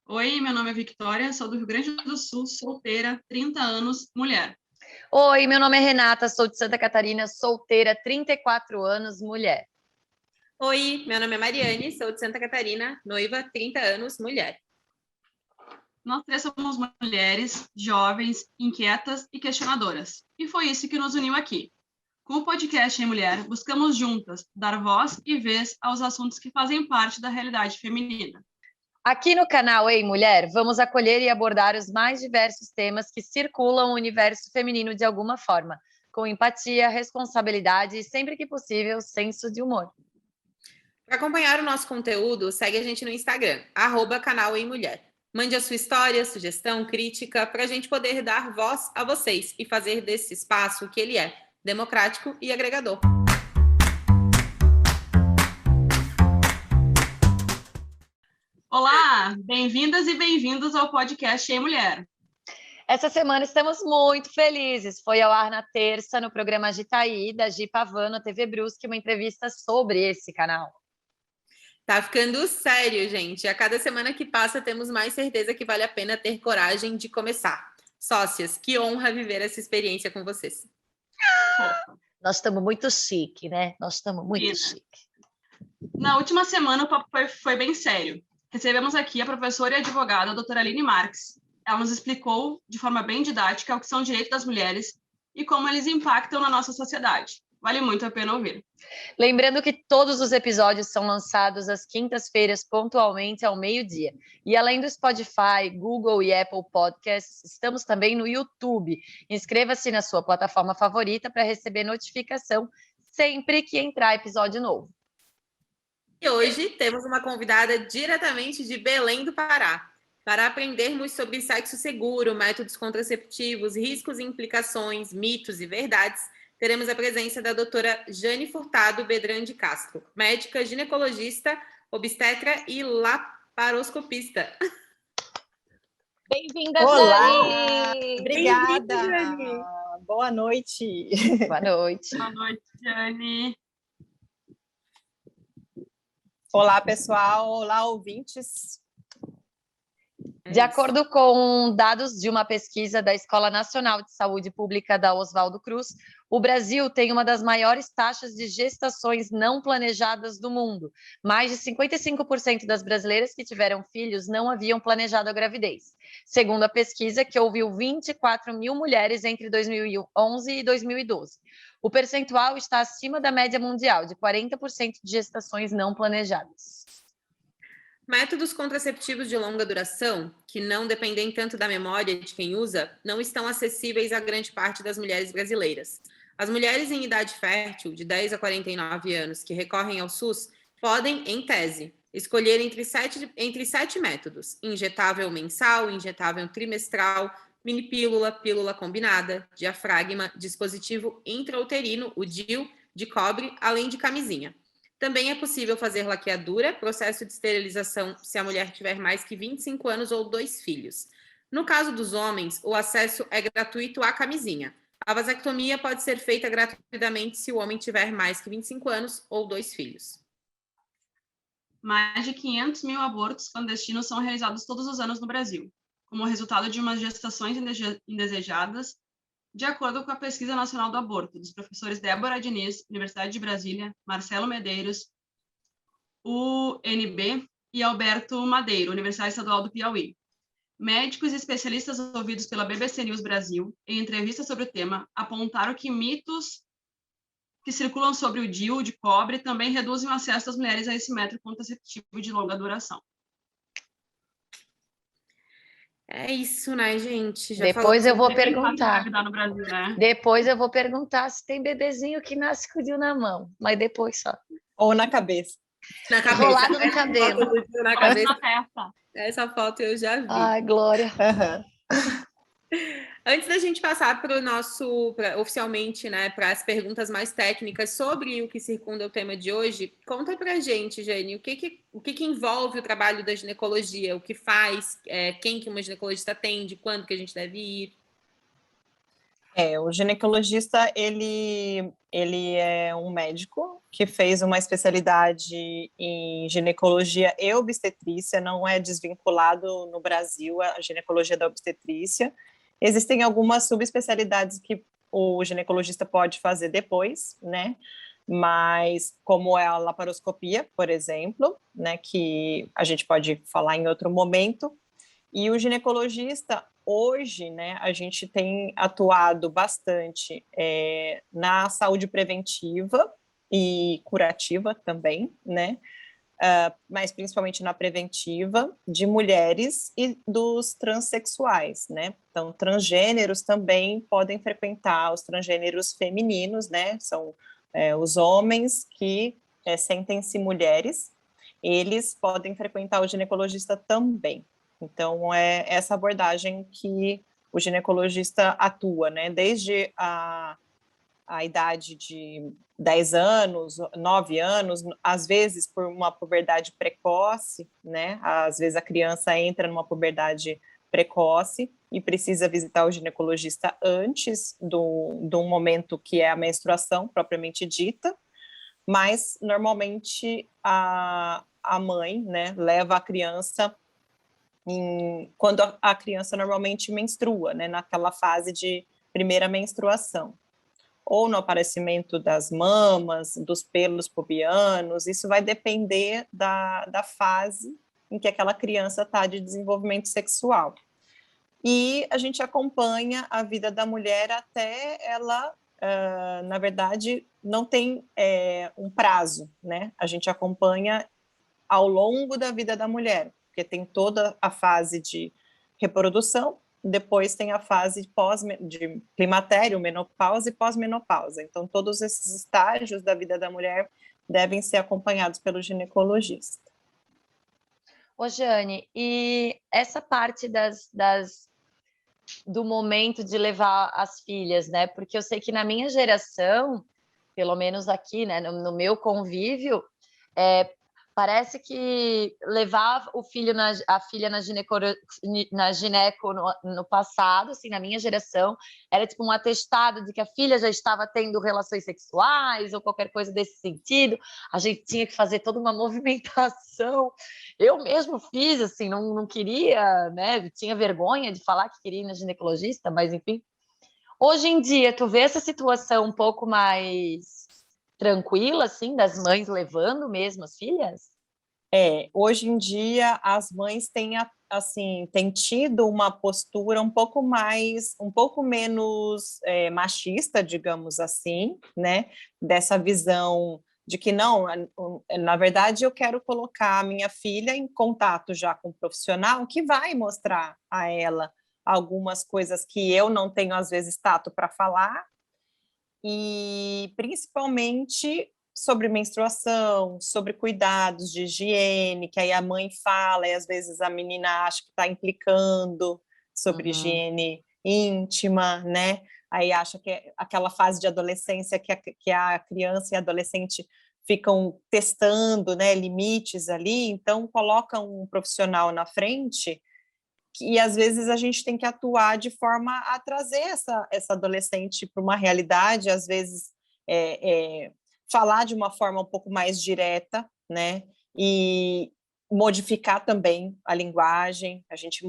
Oi, meu nome é Victoria, sou do Rio Grande do Sul, solteira, 30 anos, mulher. Oi, meu nome é Renata, sou de Santa Catarina, solteira, 34 anos, mulher. Oi, meu nome é Mariane, sou de Santa Catarina, noiva, 30 anos, mulher. Nós três somos mulheres, jovens, inquietas e questionadoras. E foi isso que nos uniu aqui. Com o podcast Em Mulher, buscamos juntas dar voz e vez aos assuntos que fazem parte da realidade feminina. Aqui no canal Ei Mulher, vamos acolher e abordar os mais diversos temas que circulam o universo feminino de alguma forma, com empatia, responsabilidade e, sempre que possível, senso de humor. Para acompanhar o nosso conteúdo, segue a gente no Instagram, @canal Em Mulher. Mande a sua história, sugestão, crítica, para a gente poder dar voz a vocês e fazer desse espaço o que ele é, democrático e agregador. Olá, bem-vindas e bem-vindos ao podcast Em Mulher. Essa semana estamos muito felizes. Foi ao ar na terça, no programa Agitaí, da Gi Pavano, TV Brusque, uma entrevista sobre esse canal. Tá ficando sério, gente. A cada semana que passa, temos mais certeza que vale a pena ter coragem de começar. Sócias, que honra viver essa experiência com vocês. Nós estamos muito chique, né? Nós estamos muito chique. Na última semana, o papo foi bem sério. Recebemos aqui a professora e advogada, a doutora Aline Marques. Ela nos explicou, de forma bem didática, o que são direitos das mulheres e como eles impactam na nossa sociedade. Vale muito a pena ouvir. Lembrando que todos os episódios são lançados às quintas-feiras, pontualmente ao meio-dia. E além do Spotify, Google e Apple Podcasts, estamos também no YouTube. Inscreva-se na sua plataforma favorita para receber notificação sempre que entrar episódio novo. E hoje temos uma convidada diretamente de Belém do Pará, para aprendermos sobre sexo seguro, métodos contraceptivos, riscos e implicações, mitos e verdades. Teremos a presença da doutora Jane Furtado Bedran de Castro, médica, ginecologista, obstetra e laparoscopista. Bem-vinda, Olá! Jane! Obrigada! Jane! Boa noite! Boa noite! Boa noite, Jane! Olá, pessoal! Olá, ouvintes! De acordo com dados de uma pesquisa da Escola Nacional de Saúde Pública da Oswaldo Cruz, o Brasil tem uma das maiores taxas de gestações não planejadas do mundo. Mais de 55% das brasileiras que tiveram filhos não haviam planejado a gravidez. Segundo a pesquisa, que ouviu 24 mil mulheres entre 2011 e 2012. O percentual está acima da média mundial, de 40% de gestações não planejadas. Métodos contraceptivos de longa duração, que não dependem tanto da memória de quem usa, não estão acessíveis a grande parte das mulheres brasileiras. As mulheres em idade fértil, de 10 a 49 anos, que recorrem ao SUS, podem, em tese, escolher entre sete métodos: injetável mensal, injetável trimestral, minipílula, pílula combinada, diafragma, dispositivo intrauterino, o DIU, de cobre, além de camisinha. Também é possível fazer laqueadura, processo de esterilização se a mulher tiver mais que 25 anos ou 2 filhos. No caso dos homens, o acesso é gratuito à camisinha. A vasectomia pode ser feita gratuitamente se o homem tiver mais que 25 anos ou 2 filhos. Mais de 500 mil abortos clandestinos são realizados todos os anos no Brasil, como resultado de umas gestações indesejadas, de acordo com a Pesquisa Nacional do Aborto, dos professores Débora Diniz, Universidade de Brasília, Marcelo Medeiros, UNB, e Alberto Madeiro, Universidade Estadual do Piauí. Médicos e especialistas ouvidos pela BBC News Brasil, em entrevistas sobre o tema, apontaram que mitos que circulam sobre o DIU de cobre também reduzem o acesso das mulheres a esse método contraceptivo de longa duração. É isso, né, gente? Depois eu vou perguntar. No Brasil, né? Depois eu vou perguntar se tem bebezinho que nasce com o DIU na mão, mas depois só. Ou na cabeça. Na cabeça. Enrolado no cabelo. Na cabeça. Na testa. Essa foto eu já vi. Ai, Glória. Antes da gente passar para o nosso, oficialmente, né, para as perguntas mais técnicas sobre o que circunda o tema de hoje, conta para a gente, Jane, o que envolve o trabalho da ginecologia, o que faz, quem que uma ginecologista atende, quando que a gente deve ir? O ginecologista, ele é um médico que fez uma especialidade em ginecologia e obstetrícia, não é desvinculado no Brasil a ginecologia da obstetrícia. Existem algumas subespecialidades que o ginecologista pode fazer depois, né? Mas como é a laparoscopia, por exemplo, né, que a gente pode falar em outro momento, e o ginecologista, hoje, né, a gente tem atuado bastante na saúde preventiva e curativa também, né, mas principalmente na preventiva de mulheres e dos transexuais, né, então transgêneros também podem frequentar, os transgêneros femininos, né, são os homens que sentem-se mulheres, eles podem frequentar o ginecologista também. Então, é essa abordagem que o ginecologista atua, né? Desde a idade de 10 anos, 9 anos, às vezes por uma puberdade precoce, né? Às vezes a criança entra numa puberdade precoce e precisa visitar o ginecologista antes do momento que é a menstruação propriamente dita, mas normalmente a mãe, né, leva a criança quando a criança normalmente menstrua, né, naquela fase de primeira menstruação, ou no aparecimento das mamas, dos pelos pubianos, isso vai depender da fase em que aquela criança está de desenvolvimento sexual. E a gente acompanha a vida da mulher até ela, na verdade, não tem um prazo, né? A gente acompanha ao longo da vida da mulher, porque tem toda a fase de reprodução, depois tem a fase de climatério, menopausa e pós-menopausa. Então, todos esses estágios da vida da mulher devem ser acompanhados pelo ginecologista. Ô, Jane, e essa parte do momento de levar as filhas, né? Porque eu sei que na minha geração, pelo menos aqui, né, no meu convívio, parece que levar o filho a filha na gineco no passado, assim, na minha geração, era tipo um atestado de que a filha já estava tendo relações sexuais ou qualquer coisa desse sentido. A gente tinha que fazer toda uma movimentação. Eu mesmo fiz, assim, não queria, né? Tinha vergonha de falar que queria ir na ginecologista, mas enfim. Hoje em dia, tu vê essa situação um pouco mais tranquila, assim, das mães levando mesmo as filhas? Hoje em dia as mães têm assim, têm tido uma postura um pouco menos machista, digamos assim, né? Dessa visão de que não, na verdade eu quero colocar a minha filha em contato já com um profissional que vai mostrar a ela algumas coisas que eu não tenho às vezes tato para falar, e principalmente sobre menstruação, sobre cuidados de higiene, que aí a mãe fala e às vezes a menina acha que está implicando sobre higiene íntima, né? Aí acha que é aquela fase de adolescência que a criança e a adolescente ficam testando, né, limites ali, então coloca um profissional na frente e às vezes a gente tem que atuar de forma a trazer essa adolescente para uma realidade, às vezes falar de uma forma um pouco mais direta, né? E modificar também a linguagem. A gente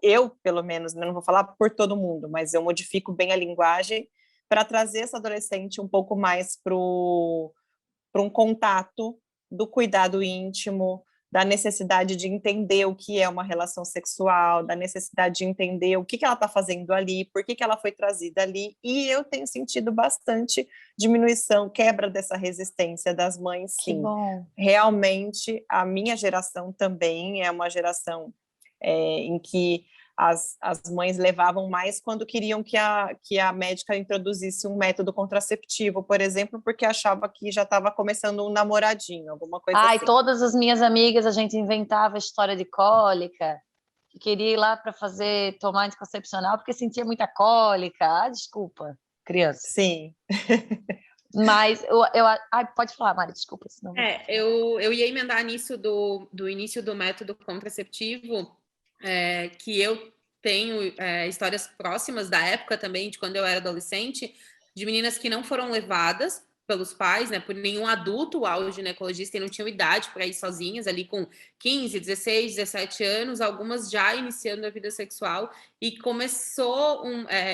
eu pelo menos, não vou falar por todo mundo, mas eu modifico bem a linguagem para trazer essa adolescente um pouco mais para um contato do cuidado íntimo, da necessidade de entender o que é uma relação sexual, da necessidade de entender o que ela está fazendo ali, por que ela foi trazida ali, e eu tenho sentido bastante diminuição, quebra dessa resistência das mães, sim. Que bom. Realmente, a minha geração também é uma geração em que as mães levavam mais quando queriam que a médica introduzisse um método contraceptivo, por exemplo, porque achava que já estava começando um namoradinho, alguma coisa assim. Todas as minhas amigas, a gente inventava história de cólica, que queria ir lá para tomar anticoncepcional porque sentia muita cólica. Desculpa, criança. Sim. Mas pode falar, Mari, desculpa. Senão... Eu ia emendar nisso do início do método contraceptivo, que eu tenho histórias próximas da época também, de quando eu era adolescente, de meninas que não foram levadas pelos pais, né, por nenhum adulto ao ginecologista e não tinham idade para ir sozinhas, ali com 15, 16, 17 anos, algumas já iniciando a vida sexual, e começou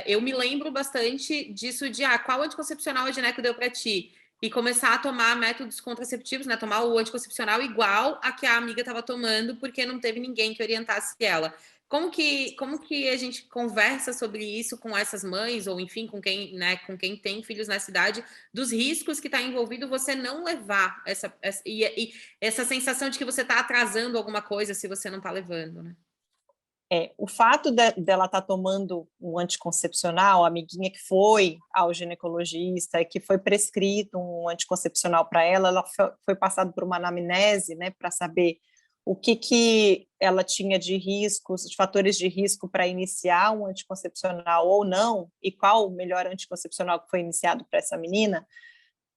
eu me lembro bastante disso de, qual anticoncepcional a gineco deu para ti? E começar a tomar métodos contraceptivos, né, tomar o anticoncepcional igual a que a amiga estava tomando, porque não teve ninguém que orientasse ela. Como que a gente conversa sobre isso com essas mães, ou enfim, com quem tem filhos na cidade, dos riscos que está envolvido você não levar essa sensação de que você está atrasando alguma coisa se você não está levando, né? O fato dela estar tomando um anticoncepcional, a amiguinha que foi ao ginecologista e que foi prescrito um anticoncepcional para ela foi passado por uma anamnese, né, para saber o que ela tinha de riscos, de fatores de risco para iniciar um anticoncepcional ou não, e qual o melhor anticoncepcional que foi iniciado para essa menina.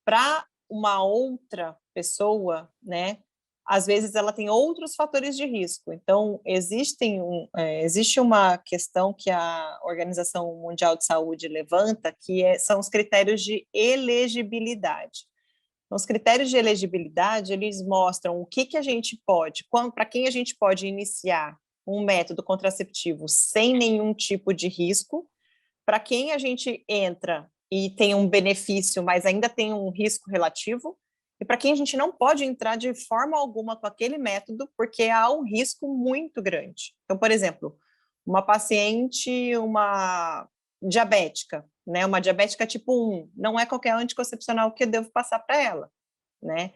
Para uma outra pessoa, né, às vezes ela tem outros fatores de risco. Então, existe uma questão que a Organização Mundial de Saúde levanta, que são os critérios de elegibilidade. Então, os critérios de elegibilidade, eles mostram o que a gente pode, para quem a gente pode iniciar um método contraceptivo sem nenhum tipo de risco, para quem a gente entra e tem um benefício, mas ainda tem um risco relativo, e para quem a gente não pode entrar de forma alguma com aquele método, porque há um risco muito grande. Então, por exemplo, uma paciente, uma diabética, né? Uma diabética tipo 1, não é qualquer anticoncepcional que eu devo passar para ela, né?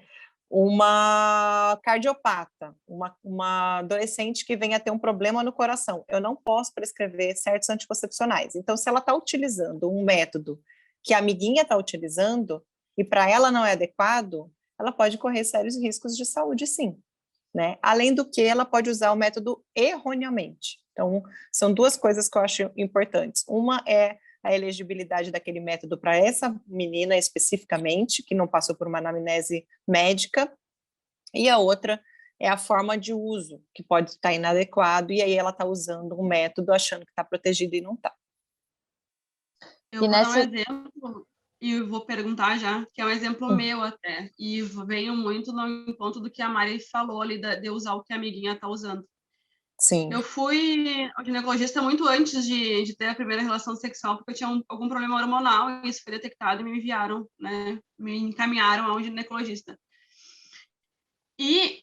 Uma cardiopata, uma adolescente que venha a ter um problema no coração, eu não posso prescrever certos anticoncepcionais. Então, se ela está utilizando um método que a amiguinha está utilizando e para ela não é adequado, ela pode correr sérios riscos de saúde, sim, né? Além do que, ela pode usar o método erroneamente. Então, são duas coisas que eu acho importantes. Uma é a elegibilidade daquele método para essa menina especificamente, que não passou por uma anamnese médica, e a outra é a forma de uso, que pode estar inadequado, e aí ela está usando um método achando que está protegida e não está. Eu vou dar um exemplo e vou perguntar já, que é um exemplo meu até, e venho muito no ponto do que a Mari falou ali, de usar o que a amiguinha está usando. Sim. Eu fui ao ginecologista muito antes de ter a primeira relação sexual, porque eu tinha algum problema hormonal, e isso foi detectado e me enviaram, né, me encaminharam ao ginecologista. E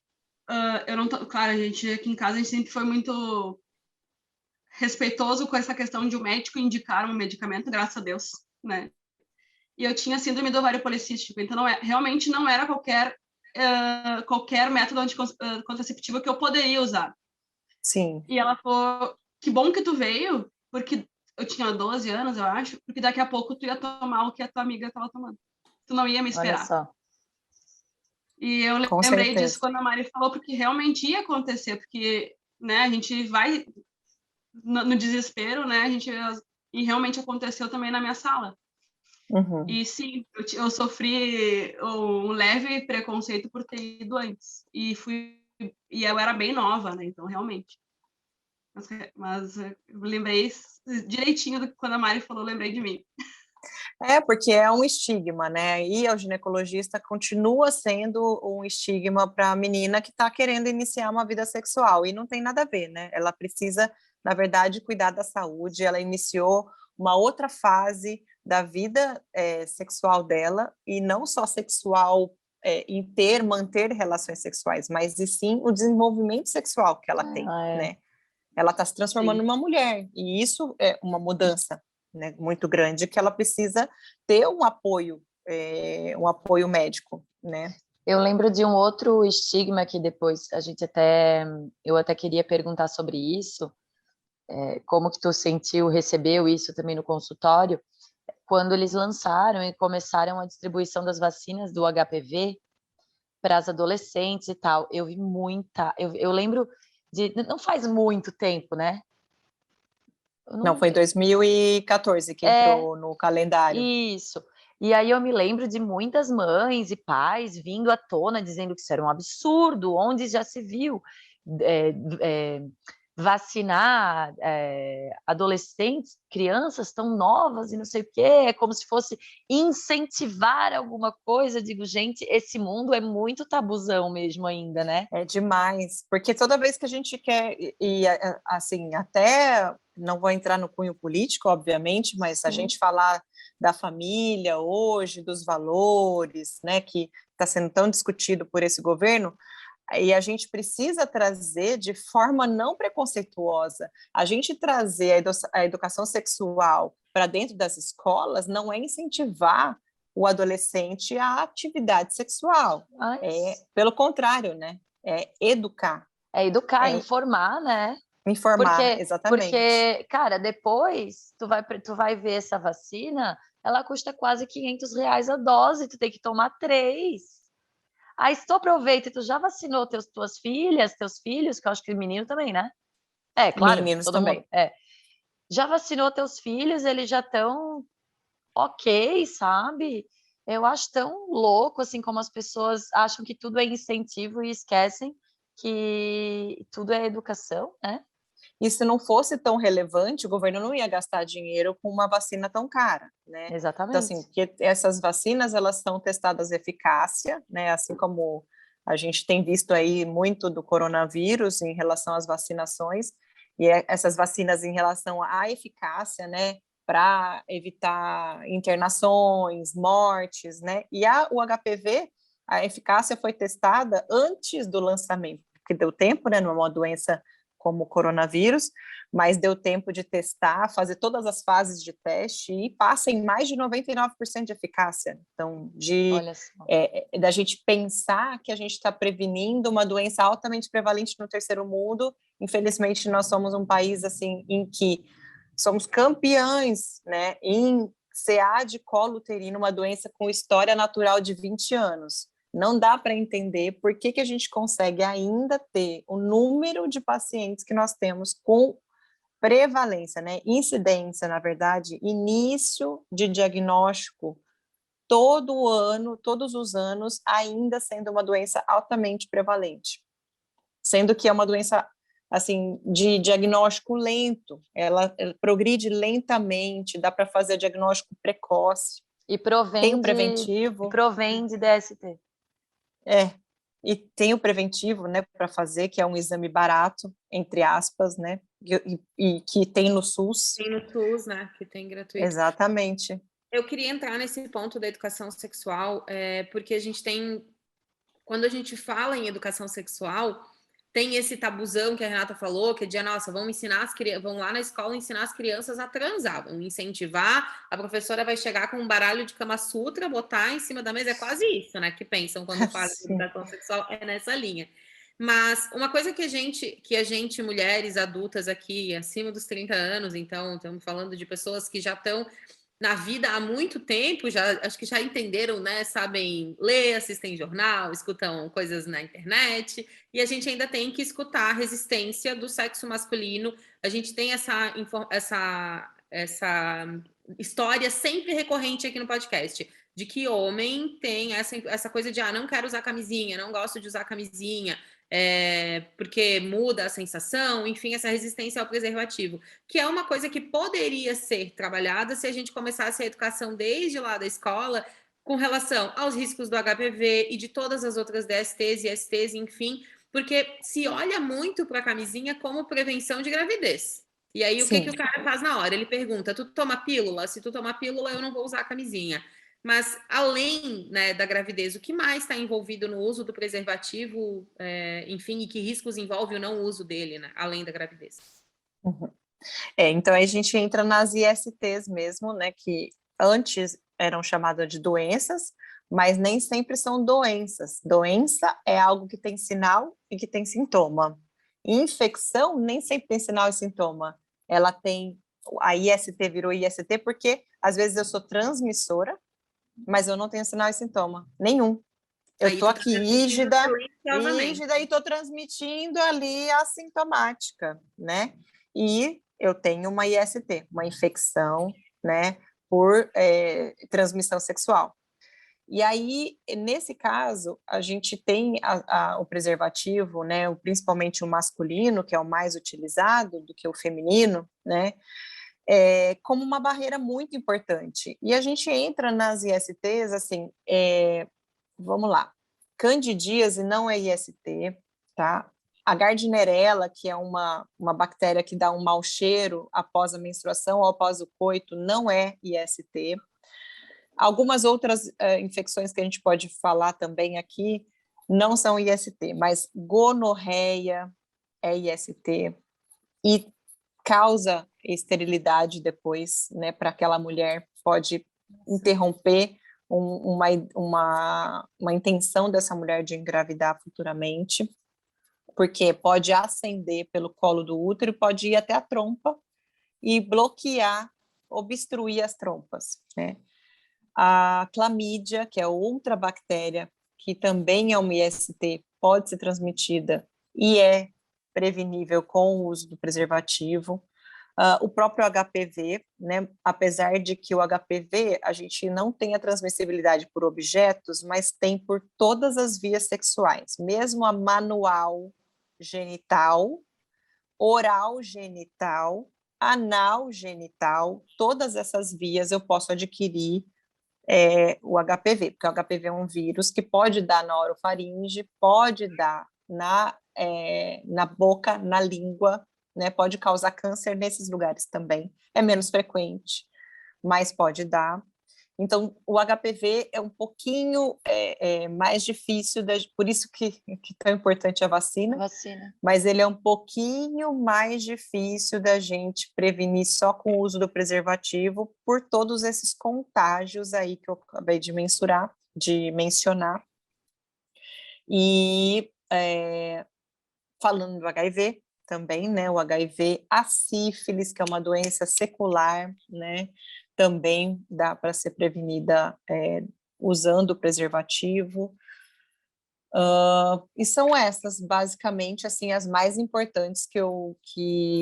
eu não tô, claro, a gente aqui em casa a gente sempre foi muito respeitoso com essa questão de o médico indicar um medicamento, graças a Deus, né? E eu tinha síndrome do ovário policístico, então realmente não era qualquer método contraceptivo que eu poderia usar. Sim. E ela falou, que bom que tu veio, porque eu tinha 12 anos, eu acho, porque daqui a pouco tu ia tomar o que a tua amiga estava tomando. Tu não ia me esperar. Olha só. E eu lembrei disso quando a Mari falou, porque realmente ia acontecer, porque, né, a gente vai no desespero, né, e realmente aconteceu também na minha sala. Uhum. E sim, eu sofri um leve preconceito por ter ido antes. E eu era bem nova, né? Então, realmente. Mas eu lembrei direitinho do que quando a Mari falou, eu lembrei de mim. Porque é um estigma, né? Ir ao ginecologista continua sendo um estigma para a menina que está querendo iniciar uma vida sexual, e não tem nada a ver, né? Ela precisa, na verdade, cuidar da saúde, ela iniciou uma outra fase da vida sexual dela, e não só sexual em manter relações sexuais, mas e sim o desenvolvimento sexual que ela tem, né? Ela está se transformando numa mulher, e isso é uma mudança, né, muito grande, que ela precisa ter um apoio médico, né? Eu lembro de um outro estigma que depois eu até queria perguntar sobre isso, como que tu recebeu isso também no consultório, quando eles lançaram e começaram a distribuição das vacinas do HPV para as adolescentes e tal. Eu vi eu lembro não faz muito tempo, né? Não, foi em 2014 que entrou no calendário. Isso. E aí eu me lembro de muitas mães e pais vindo à tona dizendo que isso era um absurdo, onde já se viu vacinar adolescentes, crianças tão novas e não sei o quê, é como se fosse incentivar alguma coisa. Eu digo, gente, esse mundo é muito tabuzão mesmo ainda, né? É demais, porque toda vez que a gente quer, assim, até não vou entrar no cunho político, obviamente, mas a gente falar da família hoje, dos valores, né, que está sendo tão discutido por esse governo, e a gente precisa trazer de forma não preconceituosa. A gente trazer a educação sexual para dentro das escolas não é incentivar o adolescente à atividade sexual. Pelo contrário, né? É educar. É educar, informar, né? Informar, exatamente. Porque, cara, depois tu vai ver essa vacina, ela custa quase R$500 a dose, tu tem que tomar 3. Aí se tu aproveita e tu já vacinou tuas filhas, teus filhos, que eu acho que menino também, né? Claro, meninos todo também. mundo. Já vacinou teus filhos, eles já estão ok, sabe? Eu acho tão louco, assim, como as pessoas acham que tudo é incentivo e esquecem que tudo é educação, né? E se não fosse tão relevante, o governo não ia gastar dinheiro com uma vacina tão cara, né? Exatamente. Então, assim, porque essas vacinas, elas são testadas eficácia, né? Assim como a gente tem visto aí muito do coronavírus em relação às vacinações, e essas vacinas em relação à eficácia, né? Para evitar internações, mortes, né? E o HPV, a eficácia foi testada antes do lançamento, porque deu tempo, né? Não é uma doença como o coronavírus, mas deu tempo de testar, fazer todas as fases de teste e passa em mais de 99% de eficácia. Então, da gente pensar que a gente está prevenindo uma doença altamente prevalente no terceiro mundo. Infelizmente, nós somos um país assim em que somos campeões, né, em CA de colo uterino, uma doença com história natural de 20 anos. Não dá para entender por que a gente consegue ainda ter o número de pacientes que nós temos com prevalência, né? Incidência, na verdade, início de diagnóstico todo ano, todos os anos, ainda sendo uma doença altamente prevalente. Sendo que é uma doença, assim, de diagnóstico lento, ela progride lentamente, dá para fazer diagnóstico precoce. E tem o preventivo. E provém de DST. E tem o preventivo, né, para fazer, que é um exame barato, entre aspas, né, e que tem no SUS. Tem no SUS, né, que tem gratuito. Exatamente. Eu queria entrar nesse ponto da educação sexual, porque a gente tem, quando a gente fala em educação sexual, tem esse tabuzão que a Renata falou, que é de, nossa, vão lá na escola ensinar as crianças a transar, vão incentivar, a professora vai chegar com um baralho de Kama Sutra, botar em cima da mesa, é quase isso, né, que pensam quando falam de educação sexual, é nessa linha. Mas uma coisa que a gente, mulheres adultas aqui, acima dos 30 anos, então, estamos falando de pessoas que já estão na vida há muito tempo, acho que já entenderam, né? Sabem ler, assistem jornal, escutam coisas na internet, e a gente ainda tem que escutar a resistência do sexo masculino. A gente tem essa história sempre recorrente aqui no podcast, de que homem tem essa coisa de não quero usar camisinha, não gosto de usar camisinha, porque muda a sensação, enfim, essa resistência ao preservativo, que é uma coisa que poderia ser trabalhada se a gente começasse a educação desde lá da escola com relação aos riscos do HPV e de todas as outras DSTs e STs, enfim, porque se olha muito para a camisinha como prevenção de gravidez. E aí, o que o cara faz na hora? Ele pergunta, tu toma pílula? Se tu tomar pílula, eu não vou usar a camisinha. Mas, além, né, da gravidez, o que mais está envolvido no uso do preservativo, enfim, e que riscos envolve o não uso dele, né, além da gravidez? Uhum. Então, aí a gente entra nas ISTs mesmo, né, que antes eram chamadas de doenças, mas nem sempre são doenças. Doença é algo que tem sinal e que tem sintoma. Infecção nem sempre tem sinal e sintoma. Ela tem, a IST virou IST porque, às vezes, eu sou transmissora, mas eu não tenho sinal e sintoma nenhum. Eu estou aqui rígida e estou transmitindo ali assintomática, né? E eu tenho uma IST, uma infecção, né, por transmissão sexual. E aí, nesse caso, a gente tem o preservativo, né, principalmente o masculino, que é o mais utilizado do que o feminino, né, como uma barreira muito importante. E a gente entra nas ISTs, assim, vamos lá, candidíase não é IST, tá? A Gardnerella, que é uma bactéria que dá um mau cheiro após a menstruação ou após o coito, não é IST. Algumas outras infecções que a gente pode falar também aqui não são IST, mas gonorreia é IST e causa esterilidade depois, né, para aquela mulher, pode interromper uma intenção dessa mulher de engravidar futuramente, porque pode ascender pelo colo do útero, pode ir até a trompa e bloquear, obstruir as trompas, né? A clamídia, que é outra bactéria, que também é uma IST, pode ser transmitida e é prevenível com o uso do preservativo. O próprio HPV, né, apesar de que o HPV, a gente não tem a transmissibilidade por objetos, mas tem por todas as vias sexuais, mesmo a manual genital, oral genital, anal genital, todas essas vias eu posso adquirir o HPV, porque o HPV é um vírus que pode dar na orofaringe, pode dar na boca, na língua, né? Pode causar câncer nesses lugares também. É menos frequente, mas pode dar. Então, o HPV é um pouquinho mais difícil, por isso que é tão importante a vacina, mas ele é um pouquinho mais difícil da gente prevenir só com o uso do preservativo, por todos esses contágios aí que eu acabei de mencionar. E falando do HIV também, né, o HIV, a sífilis, que é uma doença secular, né, também dá para ser prevenida usando o preservativo. E são essas, basicamente, assim, as mais importantes que eu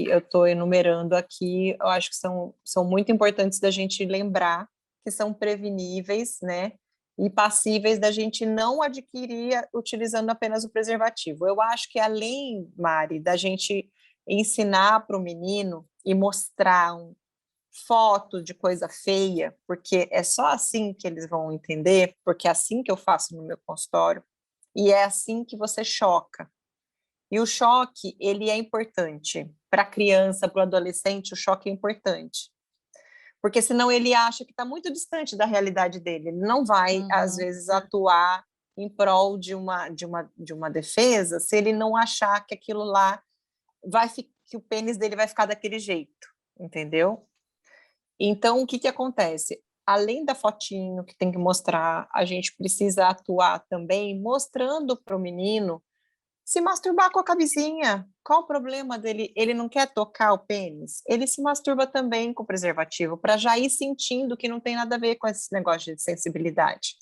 estou enumerando aqui. Eu acho que são muito importantes da gente lembrar que são preveníveis, né, e passíveis da gente não adquirir utilizando apenas o preservativo. Eu acho que além, Mari, da gente ensinar para o menino e mostrar foto de coisa feia, porque é só assim que eles vão entender, porque é assim que eu faço no meu consultório, e é assim que você choca. E o choque, ele é importante. Para a criança, para o adolescente, o choque é importante. Porque senão ele acha que está muito distante da realidade dele. Ele não vai, às vezes, atuar em prol de uma defesa se ele não achar que aquilo lá que o pênis dele vai ficar daquele jeito, entendeu? Então, o que acontece? Além da fotinho que tem que mostrar, a gente precisa atuar também mostrando para o menino se masturbar com a camisinha. Qual o problema dele? Ele não quer tocar o pênis? Ele se masturba também com o preservativo, para já ir sentindo que não tem nada a ver com esse negócio de sensibilidade.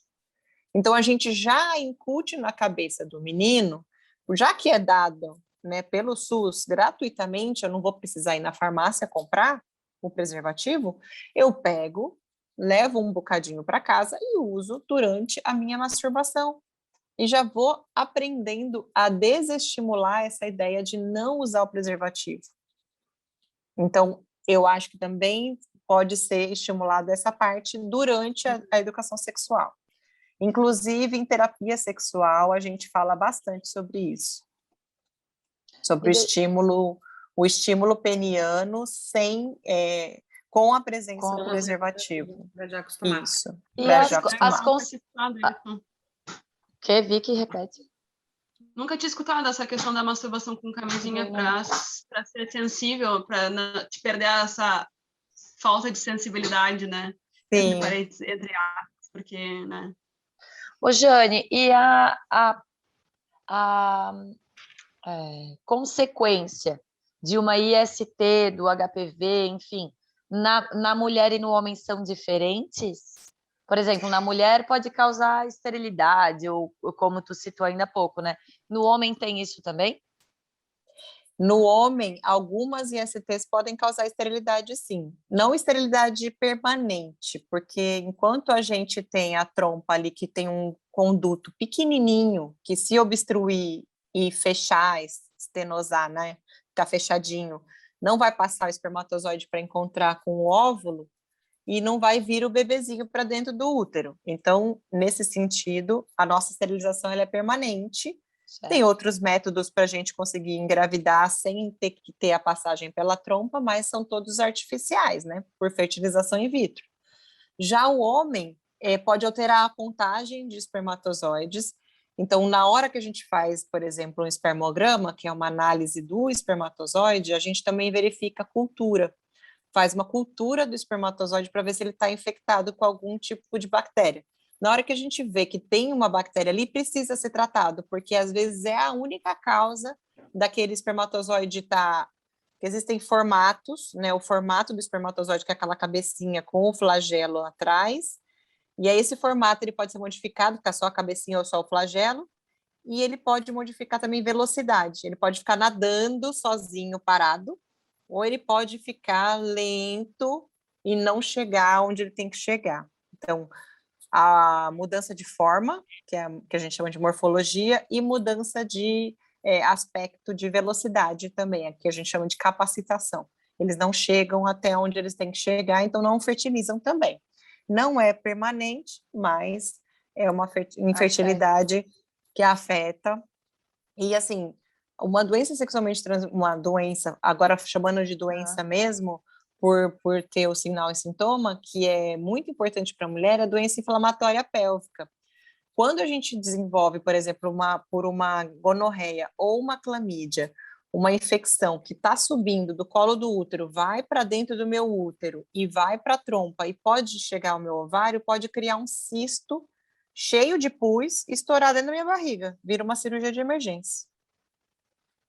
Então, a gente já incute na cabeça do menino, já que é dado, né, pelo SUS gratuitamente, eu não vou precisar ir na farmácia comprar o preservativo, eu pego, levo um bocadinho para casa e uso durante a minha masturbação. E já vou aprendendo a desestimular essa ideia de não usar o preservativo. Então, eu acho que também pode ser estimulada essa parte durante a educação sexual. Inclusive, em terapia sexual, a gente fala bastante sobre isso. Sobre o estímulo peniano com a presença do preservativo. Para já acostumar. Isso, E para já acostumar. Que, Vicky, repete. Nunca tinha escutado essa questão da masturbação com camisinha para ser sensível, para te perder essa falta de sensibilidade, né? Sim. Entre aspas, porque, né? Ô, Jane, e a consequência de uma IST, do HPV, enfim, na mulher e no homem são diferentes? Por exemplo, na mulher pode causar esterilidade, ou como tu citou ainda há pouco, né? No homem tem isso também? No homem, algumas ISTs podem causar esterilidade, sim. Não esterilidade permanente, porque enquanto a gente tem a trompa ali que tem um conduto pequenininho, que se obstruir e fechar, estenosar, né, ficar fechadinho, não vai passar o espermatozoide para encontrar com o óvulo e não vai vir o bebezinho para dentro do útero. Então, nesse sentido, a nossa esterilização ela é permanente. Tem outros métodos para a gente conseguir engravidar sem ter que ter a passagem pela trompa, mas são todos artificiais, né? Por fertilização in vitro. Já o homem pode alterar a contagem de espermatozoides. Então, na hora que a gente faz, por exemplo, um espermograma, que é uma análise do espermatozoide, a gente também verifica a cultura. Faz uma cultura do espermatozoide para ver se ele está infectado com algum tipo de bactéria. Na hora que a gente vê que tem uma bactéria ali, precisa ser tratado, porque às vezes é a única causa daquele espermatozoide estar... Existem formatos, né? O formato do espermatozoide, que é aquela cabecinha com o flagelo atrás, e aí esse formato ele pode ser modificado, ficar só a cabecinha ou só o flagelo, e ele pode modificar também velocidade. Ele pode ficar nadando sozinho, parado, ou ele pode ficar lento e não chegar onde ele tem que chegar. Então, a mudança de forma, que a gente chama de morfologia, e mudança de aspecto de velocidade também, que a gente chama de capacitação. Eles não chegam até onde eles têm que chegar, então não fertilizam também. Não é permanente, mas é uma infertilidade que afeta. E, assim, uma doença sexualmente uma doença, agora chamando de doença mesmo, por ter o sinal e sintoma, que é muito importante para a mulher, é a doença inflamatória pélvica. Quando a gente desenvolve, por exemplo, por uma gonorreia ou uma clamídia, uma infecção que está subindo do colo do útero, vai para dentro do meu útero e vai para a trompa e pode chegar ao meu ovário, pode criar um cisto cheio de pus, estourar dentro da minha barriga, vira uma cirurgia de emergência.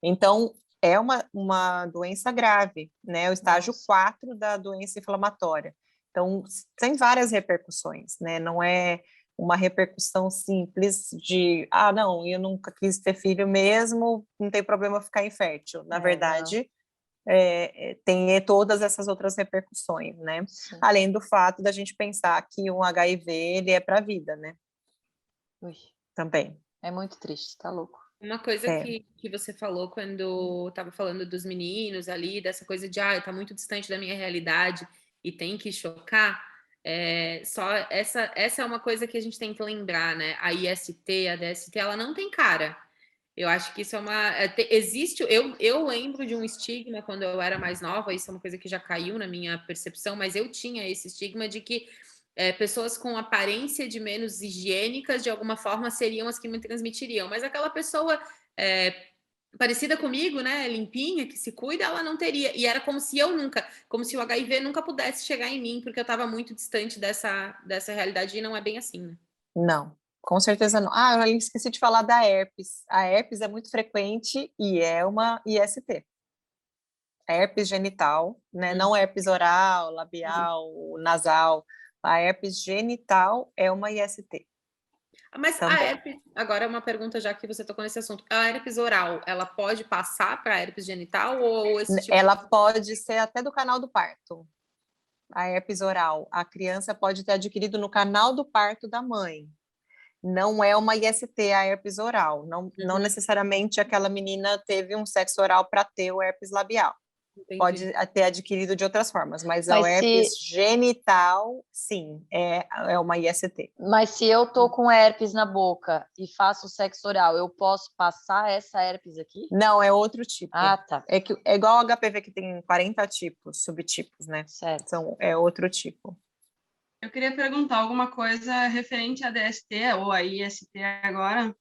Então, é uma doença grave, né? O estágio 4 da doença inflamatória. Então, tem várias repercussões, né? Não é uma repercussão simples de, não, eu nunca quis ter filho mesmo, não tem problema ficar infértil. Na verdade, tem todas essas outras repercussões, né? Sim. Além do fato da gente pensar que um HIV, ele é para a vida, né? Ui. Também. É muito triste, tá louco. Uma coisa que você falou quando estava falando dos meninos ali, dessa coisa de, tá muito distante da minha realidade e tem que chocar, só essa é uma coisa que a gente tem que lembrar, né? A IST, a DST, ela não tem cara. Eu acho que isso é existe, eu lembro de um estigma quando eu era mais nova, isso é uma coisa que já caiu na minha percepção, mas eu tinha esse estigma de que pessoas com aparência de menos higiênicas, de alguma forma, seriam as que me transmitiriam. Mas aquela pessoa parecida comigo, né, limpinha, que se cuida, ela não teria. E era como se o HIV nunca pudesse chegar em mim, porque eu estava muito distante dessa realidade, e não é bem assim, né? Não, com certeza não. Eu esqueci de falar da herpes. A herpes é muito frequente e é uma IST. A herpes genital, né? Não herpes oral, labial, nasal. A herpes genital é uma IST. Mas também. A herpes, agora uma pergunta já que você tocou nesse assunto. A herpes oral, ela pode passar para a herpes genital ou esse tipo Ela pode ser até do canal do parto. A herpes oral, a criança pode ter adquirido no canal do parto da mãe. Não é uma IST a herpes oral. Não necessariamente aquela menina teve um sexo oral para ter o herpes labial. Entendi. Pode ter adquirido de outras formas, mas a herpes genital, sim, é uma IST. Mas se eu tô com herpes na boca e faço sexo oral, eu posso passar essa herpes aqui? Não, é outro tipo. Ah, tá. É igual ao HPV, que tem 40 tipos, subtipos, né? Certo. É outro tipo. Eu queria perguntar alguma coisa referente à DST ou à IST agora.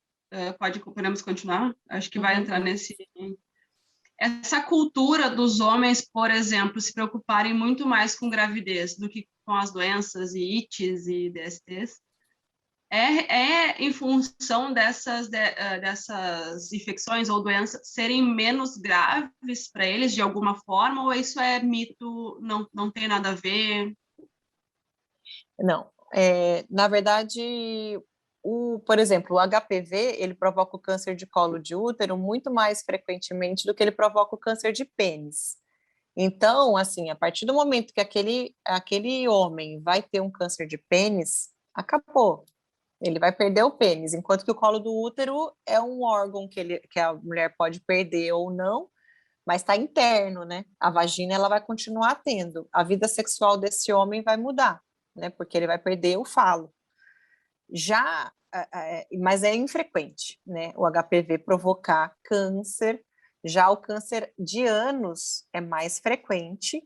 Podemos continuar? Acho que vai entrar nesse... Essa cultura dos homens, por exemplo, se preocuparem muito mais com gravidez do que com as doenças e ITs e DSTs, em função dessas infecções ou doenças serem menos graves para eles de alguma forma, ou isso é mito, não tem nada a ver? Não, na verdade, por exemplo, o HPV, ele provoca o câncer de colo de útero muito mais frequentemente do que ele provoca o câncer de pênis. Então, assim, a partir do momento que aquele homem vai ter um câncer de pênis, acabou. Ele vai perder o pênis, enquanto que o colo do útero é um órgão que a mulher pode perder ou não, mas está interno, né? A vagina ela vai continuar tendo. A vida sexual desse homem vai mudar, né? Porque ele vai perder o falo. Mas é infrequente, né? O HPV provocar câncer. Já o câncer de ânus é mais frequente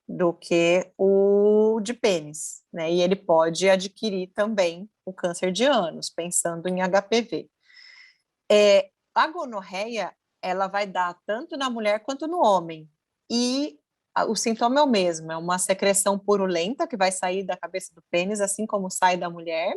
do que o de pênis, né? E ele pode adquirir também o câncer de ânus, pensando em HPV. A gonorreia, ela vai dar tanto na mulher quanto no homem. E o sintoma é o mesmo, é uma secreção purulenta que vai sair da cabeça do pênis, assim como sai da mulher,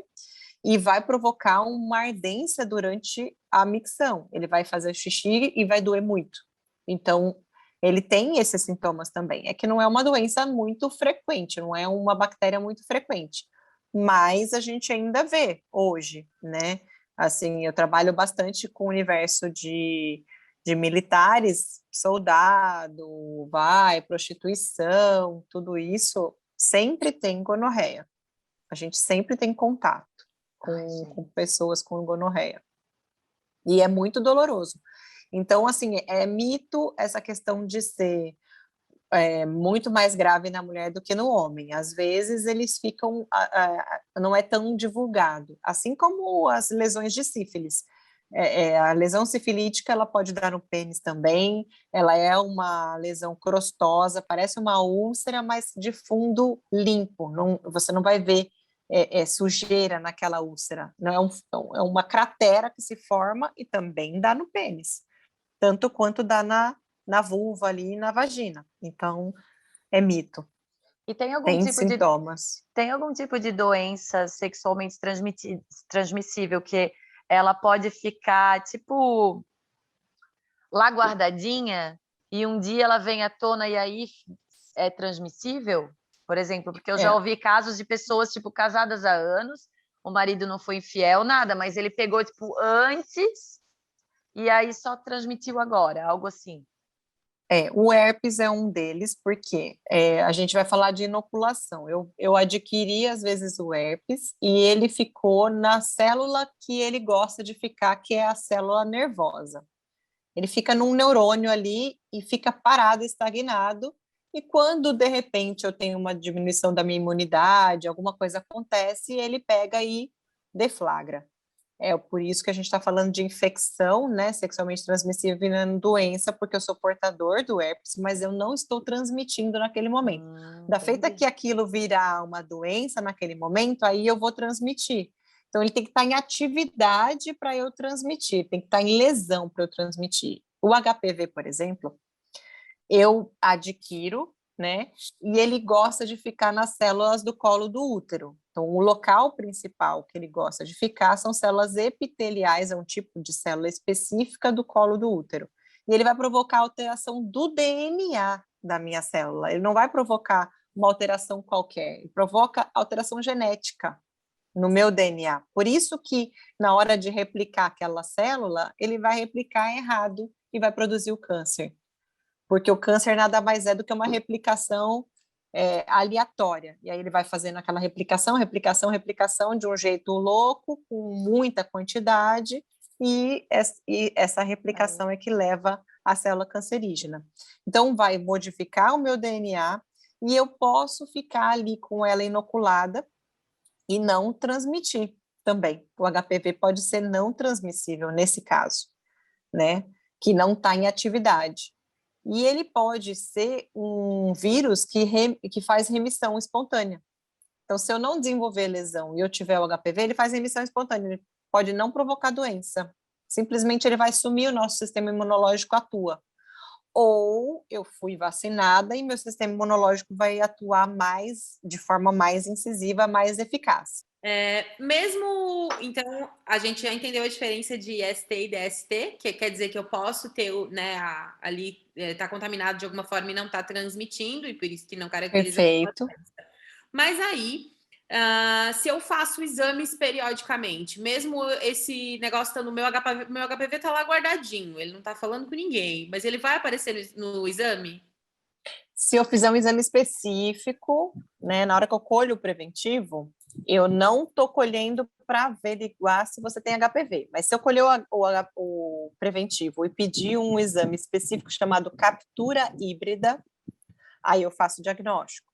e vai provocar uma ardência durante a micção. Ele vai fazer xixi e vai doer muito. Então, ele tem esses sintomas também. É que não é uma doença muito frequente, não é uma bactéria muito frequente, mas a gente ainda vê hoje, né? Assim, eu trabalho bastante com o universo de militares, soldado, prostituição, tudo isso, sempre tem gonorreia. A gente sempre tem contato com pessoas com gonorreia. E é muito doloroso. Então, assim, é mito essa questão de ser muito mais grave na mulher do que no homem. Às vezes, eles ficam... não é tão divulgado. Assim como as lesões de sífilis. A lesão sifilítica, ela pode dar no pênis também. Ela é uma lesão crostosa, parece uma úlcera, mas de fundo limpo. Você não vai ver sujeira naquela úlcera. Não é uma cratera que se forma e também dá no pênis, tanto quanto dá na vulva ali e na vagina. Então, é mito. E tem sintomas. Tem algum tipo de doença sexualmente transmissível que ela pode ficar, tipo, lá guardadinha e um dia ela vem à tona e aí é transmissível? Por exemplo, porque eu já ouvi casos de pessoas, tipo, casadas há anos, o marido não foi infiel, nada, mas ele pegou, tipo, antes e aí só transmitiu agora, algo assim. O herpes é um deles, porque a gente vai falar de inoculação. Eu adquiri, às vezes, o herpes e ele ficou na célula que ele gosta de ficar, que é a célula nervosa. Ele fica num neurônio ali e fica parado, estagnado, e quando, de repente, eu tenho uma diminuição da minha imunidade, alguma coisa acontece, ele pega e deflagra. Por isso que a gente está falando de infecção, né, sexualmente transmissível virando doença, porque eu sou portador do herpes, mas eu não estou transmitindo naquele momento. Da feita que aquilo virar uma doença naquele momento, aí eu vou transmitir. Então, ele tem que estar em atividade para eu transmitir, tem que estar em lesão para eu transmitir. O HPV, por exemplo, eu adquiro, né? E ele gosta de ficar nas células do colo do útero. Então, o local principal que ele gosta de ficar são células epiteliais, é um tipo de célula específica do colo do útero. E ele vai provocar alteração do DNA da minha célula. Ele não vai provocar uma alteração qualquer, ele provoca alteração genética no meu DNA. Por isso que, na hora de replicar aquela célula, ele vai replicar errado e vai produzir o câncer. Porque o câncer nada mais é do que uma replicação aleatória. E aí ele vai fazendo aquela replicação de um jeito louco, com muita quantidade, e essa replicação é que leva à célula cancerígena. Então, vai modificar o meu DNA e eu posso ficar ali com ela inoculada e não transmitir também. O HPV pode ser não transmissível nesse caso, né? Que não está em atividade. E ele pode ser um vírus que faz remissão espontânea. Então, se eu não desenvolver lesão e eu tiver o HPV, ele faz remissão espontânea, ele pode não provocar doença. Simplesmente ele vai sumir, o nosso sistema imunológico atua. Ou eu fui vacinada e meu sistema imunológico vai atuar de forma mais incisiva, mais eficaz. Então, a gente já entendeu a diferença de ST e DST, que quer dizer que eu posso ter, né, ali, tá contaminado de alguma forma e não tá transmitindo, e por isso que não caracteriza. Perfeito. Mas aí, Se eu faço exames periodicamente, mesmo esse negócio tá no meu HPV tá lá guardadinho, ele não tá falando com ninguém, mas ele vai aparecer no exame? Se eu fizer um exame específico, né, na hora que eu colho o preventivo, eu não estou colhendo para averiguar se você tem HPV. Mas se eu colher o preventivo e pedir um exame específico chamado captura híbrida, aí eu faço o diagnóstico.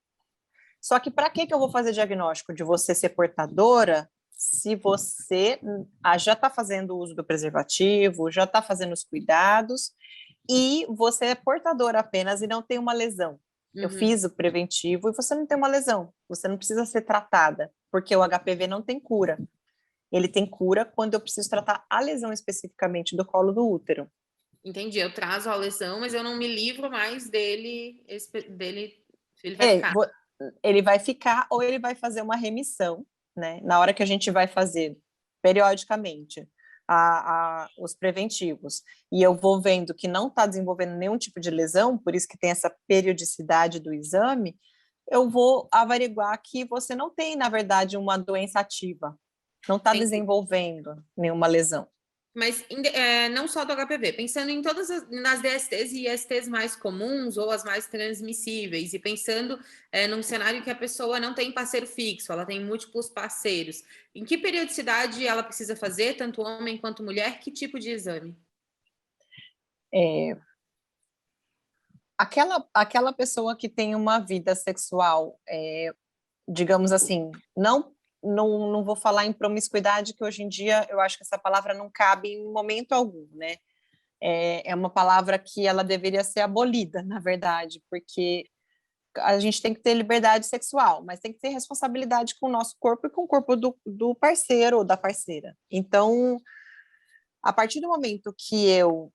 Só que para que eu vou fazer diagnóstico de você ser portadora se você já está fazendo uso do preservativo, já está fazendo os cuidados e você é portadora apenas e não tem uma lesão? Eu fiz o preventivo e você não tem uma lesão, você não precisa ser tratada, porque o HPV não tem cura. Ele tem cura quando eu preciso tratar a lesão especificamente do colo do útero. Entendi, eu trazo a lesão, mas eu não me livro mais dele ele vai ficar. Ele vai ficar ou ele vai fazer uma remissão, né? Na hora que a gente vai fazer periodicamente os preventivos, e eu vou vendo que não está desenvolvendo nenhum tipo de lesão, por isso que tem essa periodicidade do exame, eu vou averiguar que você não tem, na verdade, uma doença ativa, não está desenvolvendo nenhuma lesão. Mas não só do HPV, pensando em todas nas DSTs e ISTs mais comuns ou as mais transmissíveis, e pensando num cenário que a pessoa não tem parceiro fixo, ela tem múltiplos parceiros, em que periodicidade ela precisa fazer, tanto homem quanto mulher, que tipo de exame? Aquela pessoa que tem uma vida sexual, digamos assim, não vou falar em promiscuidade, que hoje em dia eu acho que essa palavra não cabe em momento algum, né? É uma palavra que ela deveria ser abolida, na verdade, porque a gente tem que ter liberdade sexual, mas tem que ter responsabilidade com o nosso corpo e com o corpo do parceiro ou da parceira. Então, a partir do momento que eu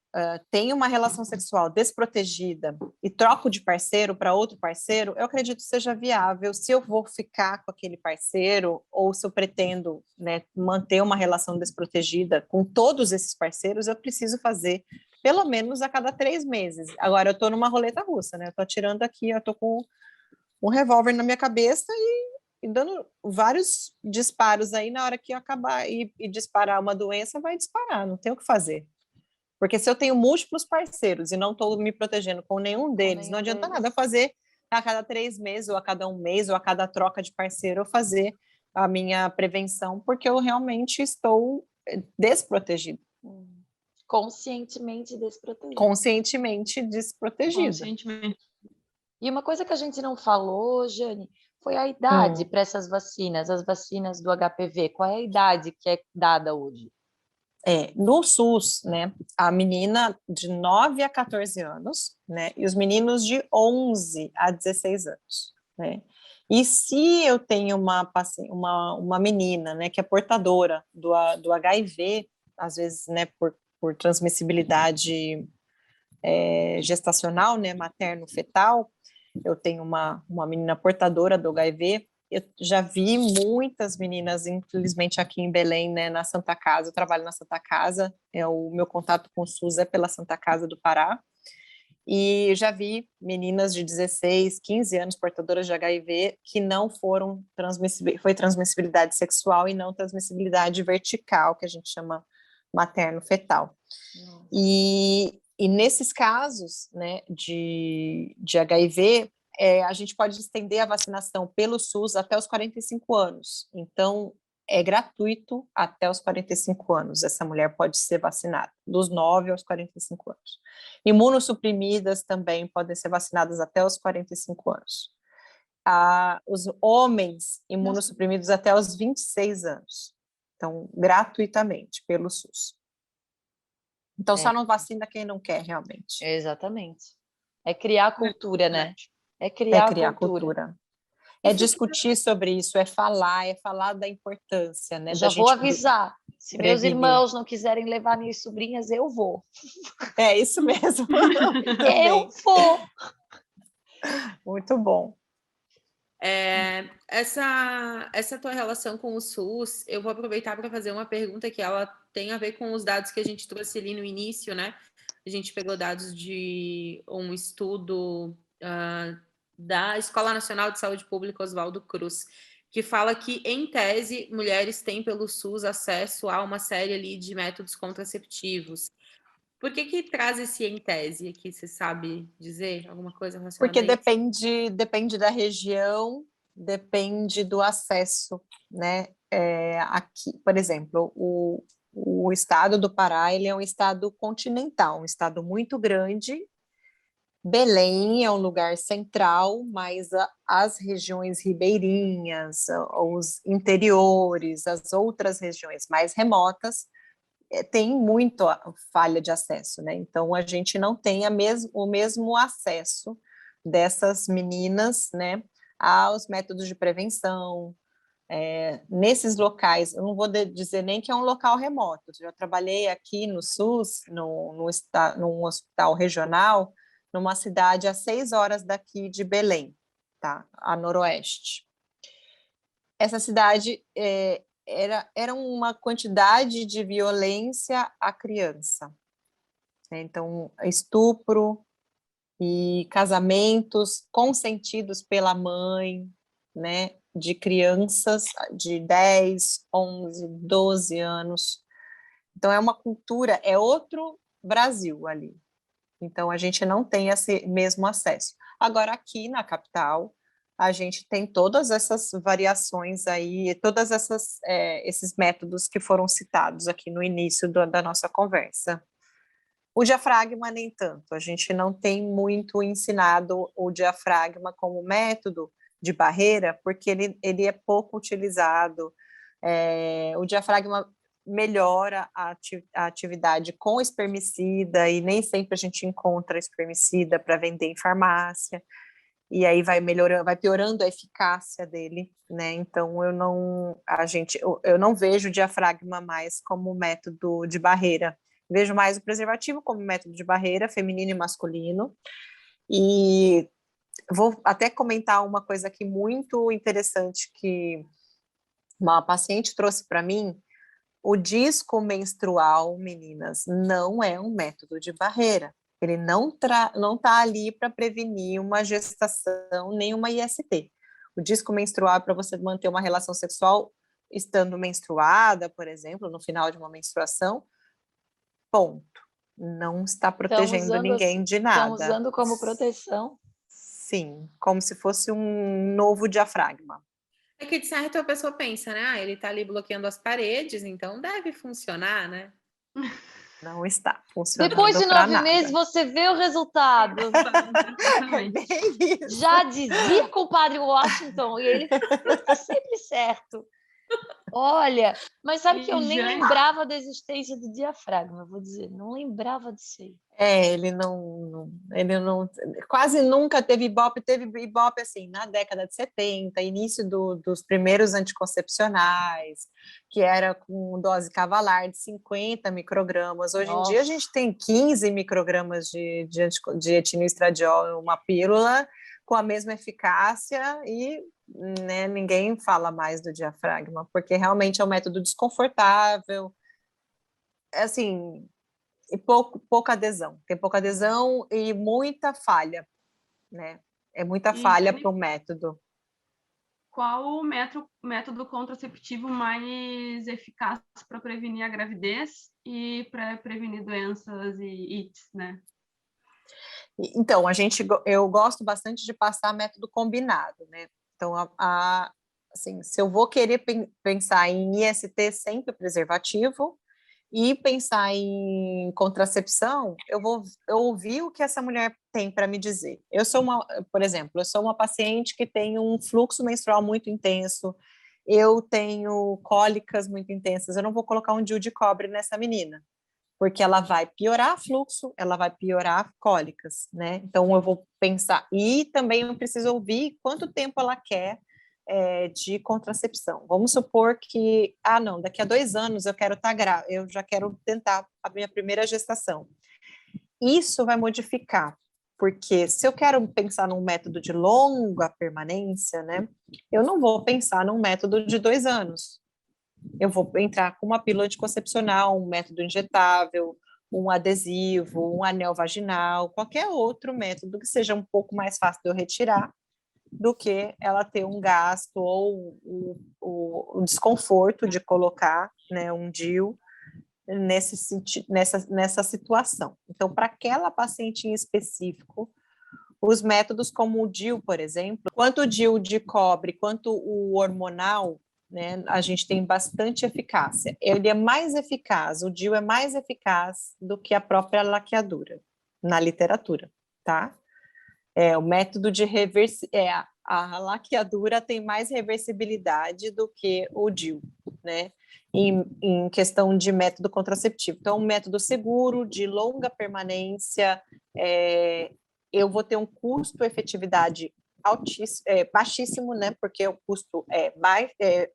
tenho uma relação sexual desprotegida e troco de parceiro para outro parceiro, eu acredito que seja viável se eu vou ficar com aquele parceiro ou se eu pretendo, né, manter uma relação desprotegida com todos esses parceiros, eu preciso fazer pelo menos a cada 3 meses. Agora, eu estou numa roleta russa, né? Eu estou atirando aqui, eu estou com um revólver na minha cabeça e dando vários disparos aí, na hora que eu acabar e disparar uma doença, vai disparar, não tem o que fazer. Porque se eu tenho múltiplos parceiros e não estou me protegendo com nenhum deles, não adianta nada fazer a cada 3 meses, ou a cada 1 mês, ou a cada troca de parceiro, eu fazer a minha prevenção, porque eu realmente estou desprotegida. Conscientemente desprotegida. Conscientemente desprotegida. Conscientemente. E uma coisa que a gente não falou, Jane, foi a idade para essas vacinas, as vacinas do HPV. Qual é a idade que é dada hoje? No SUS, né, a menina de 9 a 14 anos, né, e os meninos de 11 a 16 anos, né. E se eu tenho uma menina, né, que é portadora do HIV, às vezes, né, por transmissibilidade gestacional, né, materno-fetal, eu tenho uma menina portadora do HIV, eu já vi muitas meninas, infelizmente aqui em Belém, né, na Santa Casa, eu trabalho na Santa Casa, o meu contato com o SUS é pela Santa Casa do Pará, e já vi meninas de 16, 15 anos portadoras de HIV que não foram foi transmissibilidade sexual e não transmissibilidade vertical, que a gente chama materno-fetal. E nesses casos, né, de HIV, a gente pode estender a vacinação pelo SUS até os 45 anos. Então, é gratuito até os 45 anos. Essa mulher pode ser vacinada, dos 9 aos 45 anos. Imunossuprimidas também podem ser vacinadas até os 45 anos. Os homens imunossuprimidos até os 26 anos. Então, gratuitamente pelo SUS. Então, só não vacina quem não quer, realmente. Exatamente. É criar a cultura, né? É criar a cultura. É discutir sobre isso, é falar da importância, né? Já vou avisar. Se meus irmãos não quiserem levar minhas sobrinhas, eu vou. É isso mesmo. Eu vou. Muito bom. Essa tua relação com o SUS, eu vou aproveitar para fazer uma pergunta que ela tem a ver com os dados que a gente trouxe ali no início, né? A gente pegou dados de um estudo da Escola Nacional de Saúde Pública Oswaldo Cruz, que fala que, em tese, mulheres têm pelo SUS acesso a uma série ali de métodos contraceptivos. Por que traz esse em tese aqui? Você sabe dizer alguma coisa relacionada Porque a isso? depende da região, depende do acesso, né? Aqui, por exemplo, o estado do Pará, ele é um estado continental, um estado muito grande. Belém é um lugar central, mas as regiões ribeirinhas, os interiores, as outras regiões mais remotas, tem muito falha de acesso, né? Então, a gente não tem o mesmo acesso dessas meninas, né, aos métodos de prevenção. Nesses locais, eu não vou dizer nem que é um local remoto, eu já trabalhei aqui no SUS, num hospital regional, numa cidade a 6 horas daqui de Belém, tá? A noroeste. Essa cidade era uma quantidade de violência à criança, né? Então, estupro e casamentos consentidos pela mãe, né, de crianças de 10, 11, 12 anos. Então, é uma cultura, é outro Brasil ali. Então, a gente não tem esse mesmo acesso. Agora, aqui na capital, a gente tem todas essas variações aí, esses métodos que foram citados aqui no início da nossa conversa. O diafragma, nem tanto. A gente não tem muito ensinado o diafragma como método de barreira, porque ele é pouco utilizado. O diafragma melhora a atividade com espermicida, e nem sempre a gente encontra espermicida para vender em farmácia, e aí vai melhorando, vai piorando a eficácia dele, né? Então eu não vejo o diafragma mais como método de barreira. Vejo mais o preservativo como método de barreira, feminino e masculino. E vou até comentar uma coisa aqui muito interessante que uma paciente trouxe para mim. O disco menstrual, meninas, não é um método de barreira. Ele não está ali para prevenir uma gestação nem uma IST. O disco menstrual é para você manter uma relação sexual estando menstruada, por exemplo, no final de uma menstruação, ponto. Não está protegendo ninguém de Estão nada. usando como proteção. Sim, como se fosse um novo diafragma. É que, de certo, a pessoa pensa, né? Ele tá ali bloqueando as paredes, então deve funcionar, né? Não está funcionando. Depois de para 9 nada. meses, você vê o resultado. É bem isso. Já dizia o compadre Washington, e ele está sempre certo. Olha, mas sabe que eu nem lembrava da existência do diafragma, vou dizer, não lembrava disso aí. Ele não, quase nunca teve Ibope assim, na década de 70, início dos primeiros anticoncepcionais, que era com dose cavalar de 50 microgramas. Hoje em dia a gente tem 15 microgramas de etinoestradiol, uma pílula com a mesma eficácia e, né, ninguém fala mais do diafragma, porque realmente é um método desconfortável, assim, e pouca adesão. Tem pouca adesão e muita falha, né? É muita falha para o método. Qual o método contraceptivo mais eficaz para prevenir a gravidez e para prevenir doenças e ITs, né? Então, eu gosto bastante de passar método combinado, né? Então, assim, se eu vou querer pensar em IST, sempre preservativo, e pensar em contracepção, eu ouvir o que essa mulher tem para me dizer. Por exemplo, eu sou uma paciente que tem um fluxo menstrual muito intenso, eu tenho cólicas muito intensas, eu não vou colocar um DIU de cobre nessa menina, porque ela vai piorar fluxo, ela vai piorar cólicas, né? Então eu vou pensar, e também eu preciso ouvir quanto tempo ela quer de contracepção. Vamos supor que, não, daqui a 2 anos eu quero estar grávida, eu já quero tentar a minha primeira gestação. Isso vai modificar, porque se eu quero pensar num método de longa permanência, né, eu não vou pensar num método de 2 anos. Eu vou entrar com uma pílula anticoncepcional, um método injetável, um adesivo, um anel vaginal, qualquer outro método que seja um pouco mais fácil de eu retirar, do que ela ter um gasto ou o desconforto de colocar, né, um DIU nessa situação. Então, para aquela paciente em específico, os métodos como o DIU, por exemplo, quanto o DIU de cobre, quanto o hormonal, né, a gente tem bastante eficácia. Ele é mais eficaz, o DIU é mais eficaz do que a própria laqueadura, na literatura, tá? O método de a laqueadura tem mais reversibilidade do que o DIU, né? Em questão de método contraceptivo. Então, um método seguro, de longa permanência, eu vou ter um custo-efetividade baixíssimo, né? Porque o custo é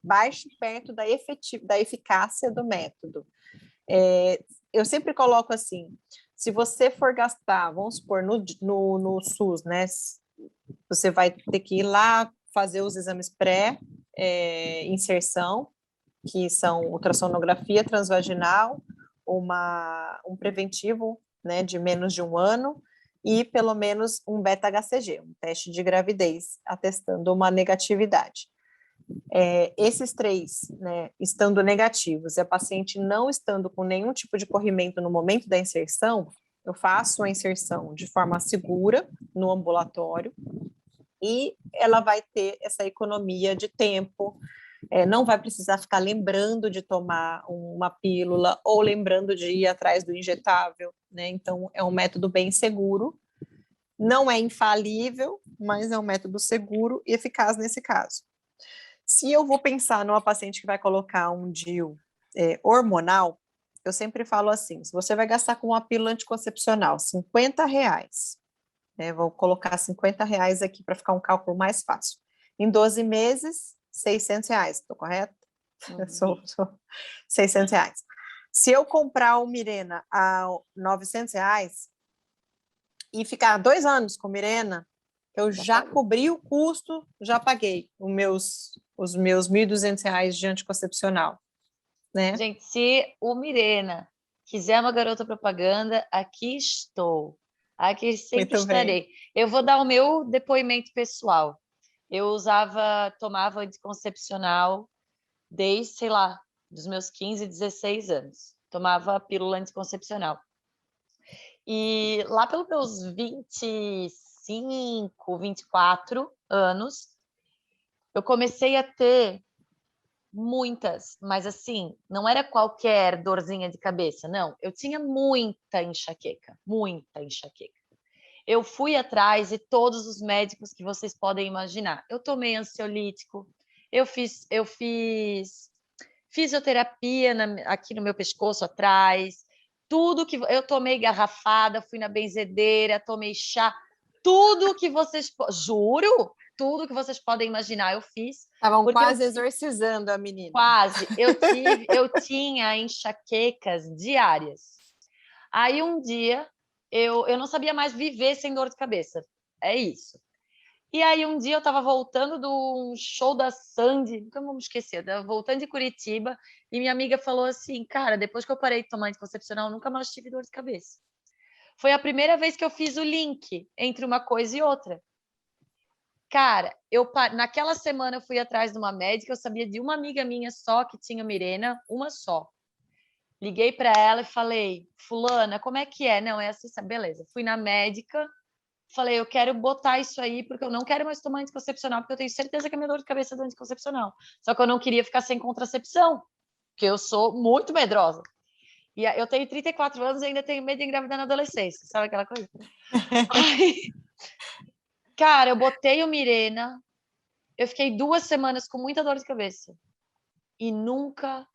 baixo perto da eficácia do método. Eu sempre coloco assim, se você for gastar, vamos supor, no SUS, né? Você vai ter que ir lá fazer os exames pré-inserção, que são ultrassonografia transvaginal, um preventivo, né, de menos de 1 ano, e pelo menos um beta-HCG, um teste de gravidez, atestando uma negatividade. Esses 3, né, estando negativos e a paciente não estando com nenhum tipo de corrimento no momento da inserção, eu faço a inserção de forma segura no ambulatório e ela vai ter essa economia de tempo, não vai precisar ficar lembrando de tomar uma pílula ou lembrando de ir atrás do injetável, né? Então, é um método bem seguro, não é infalível, mas é um método seguro e eficaz nesse caso. Se eu vou pensar numa paciente que vai colocar um DIU hormonal, eu sempre falo assim, se você vai gastar com uma pílula anticoncepcional, R$50, né, vou colocar R$50 aqui para ficar um cálculo mais fácil. Em 12 meses, R$600, estou correto? Sou R$600. Se eu comprar o Mirena a R$900 e ficar 2 anos com Mirena, eu já cobri o custo, já paguei os meus R$1.200 de anticoncepcional, né? Gente, se o Mirena quiser uma garota propaganda, aqui estou. Aqui sempre Muito estarei. bem. Eu vou dar o meu depoimento pessoal. Eu tomava anticoncepcional desde, sei lá, dos meus 15, 16 anos. Tomava pílula anticoncepcional. E lá pelos meus 25, 24 anos, eu comecei a ter muitas, mas assim, não era qualquer dorzinha de cabeça, não. Eu tinha muita enxaqueca, muita enxaqueca. Eu fui atrás de todos os médicos que vocês podem imaginar. Eu tomei ansiolítico, eu fiz fisioterapia aqui no meu pescoço atrás, tudo que eu tomei garrafada, fui na benzedeira, tomei chá, tudo que vocês, juro, tudo que vocês podem imaginar, eu fiz. Estavam quase exorcizando a menina. Quase. Eu tinha enxaquecas diárias. Aí um dia eu não sabia mais viver sem dor de cabeça. É isso. E aí um dia eu estava voltando do show da Sandy, nunca vou me esquecer, voltando de Curitiba, e minha amiga falou assim, cara, depois que eu parei de tomar anticoncepcional, nunca mais tive dor de cabeça. Foi a primeira vez que eu fiz o link entre uma coisa e outra. Cara, naquela semana eu fui atrás de uma médica, eu sabia de uma amiga minha só que tinha Mirena, uma só. Liguei para ela e falei, fulana, como é que é? Não, é assim, beleza. Fui na médica, falei, eu quero botar isso aí, porque eu não quero mais tomar anticoncepcional, porque eu tenho certeza que a minha dor de cabeça é do anticoncepcional. Só que eu não queria ficar sem contracepção, porque eu sou muito medrosa. E eu tenho 34 anos e ainda tenho medo de engravidar na adolescência, sabe aquela coisa? Aí, cara, eu botei o Mirena, eu fiquei 2 semanas com muita dor de cabeça. E nunca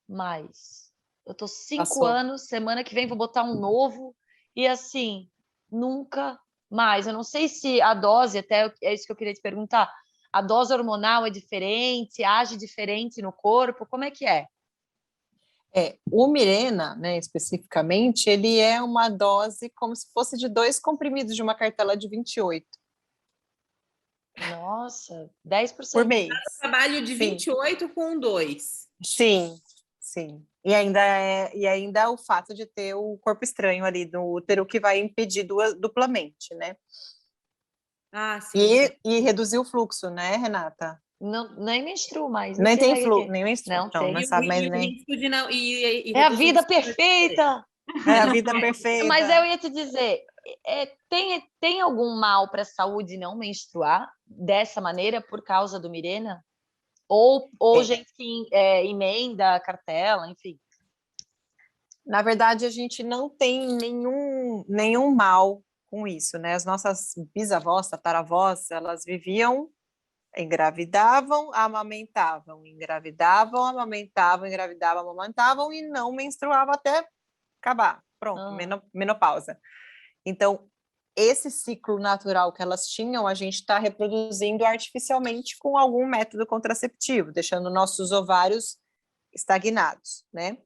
mais. Eu tô 5 anos, semana que vem vou botar um novo. E assim, nunca mais. Eu não sei se a dose, até é isso que eu queria te perguntar, a dose hormonal é diferente, age diferente no corpo? Como é que é? O Mirena, né, especificamente, ele é uma dose como se fosse de 2 comprimidos de uma cartela de 28. Nossa, 10%. Por mês. Trabalho de 28 com 2. Sim, sim. E ainda o fato de ter o corpo estranho ali no útero que vai impedir duplamente, né? Ah, sim. E reduzir o fluxo, né, Renata? Não, nem menstruo mais. Nem tem regra fluxo, aqui. nem menstrua. Não Então, tem. não sabe mais E o nem. risco de não. E É a reduz o vida risco de não ter. perfeita! É a vida perfeita. Mas eu ia te dizer, tem algum mal para a saúde não menstruar dessa maneira por causa do Mirena? Ou gente que emenda a cartela, enfim. Na verdade, a gente não tem nenhum mal com isso, né? As nossas bisavós, tataravós, elas viviam, engravidavam, amamentavam, engravidavam, amamentavam, engravidavam, amamentavam e não menstruavam até acabar. Pronto, menopausa. Então, esse ciclo natural que elas tinham, a gente está reproduzindo artificialmente com algum método contraceptivo, deixando nossos ovários estagnados, né?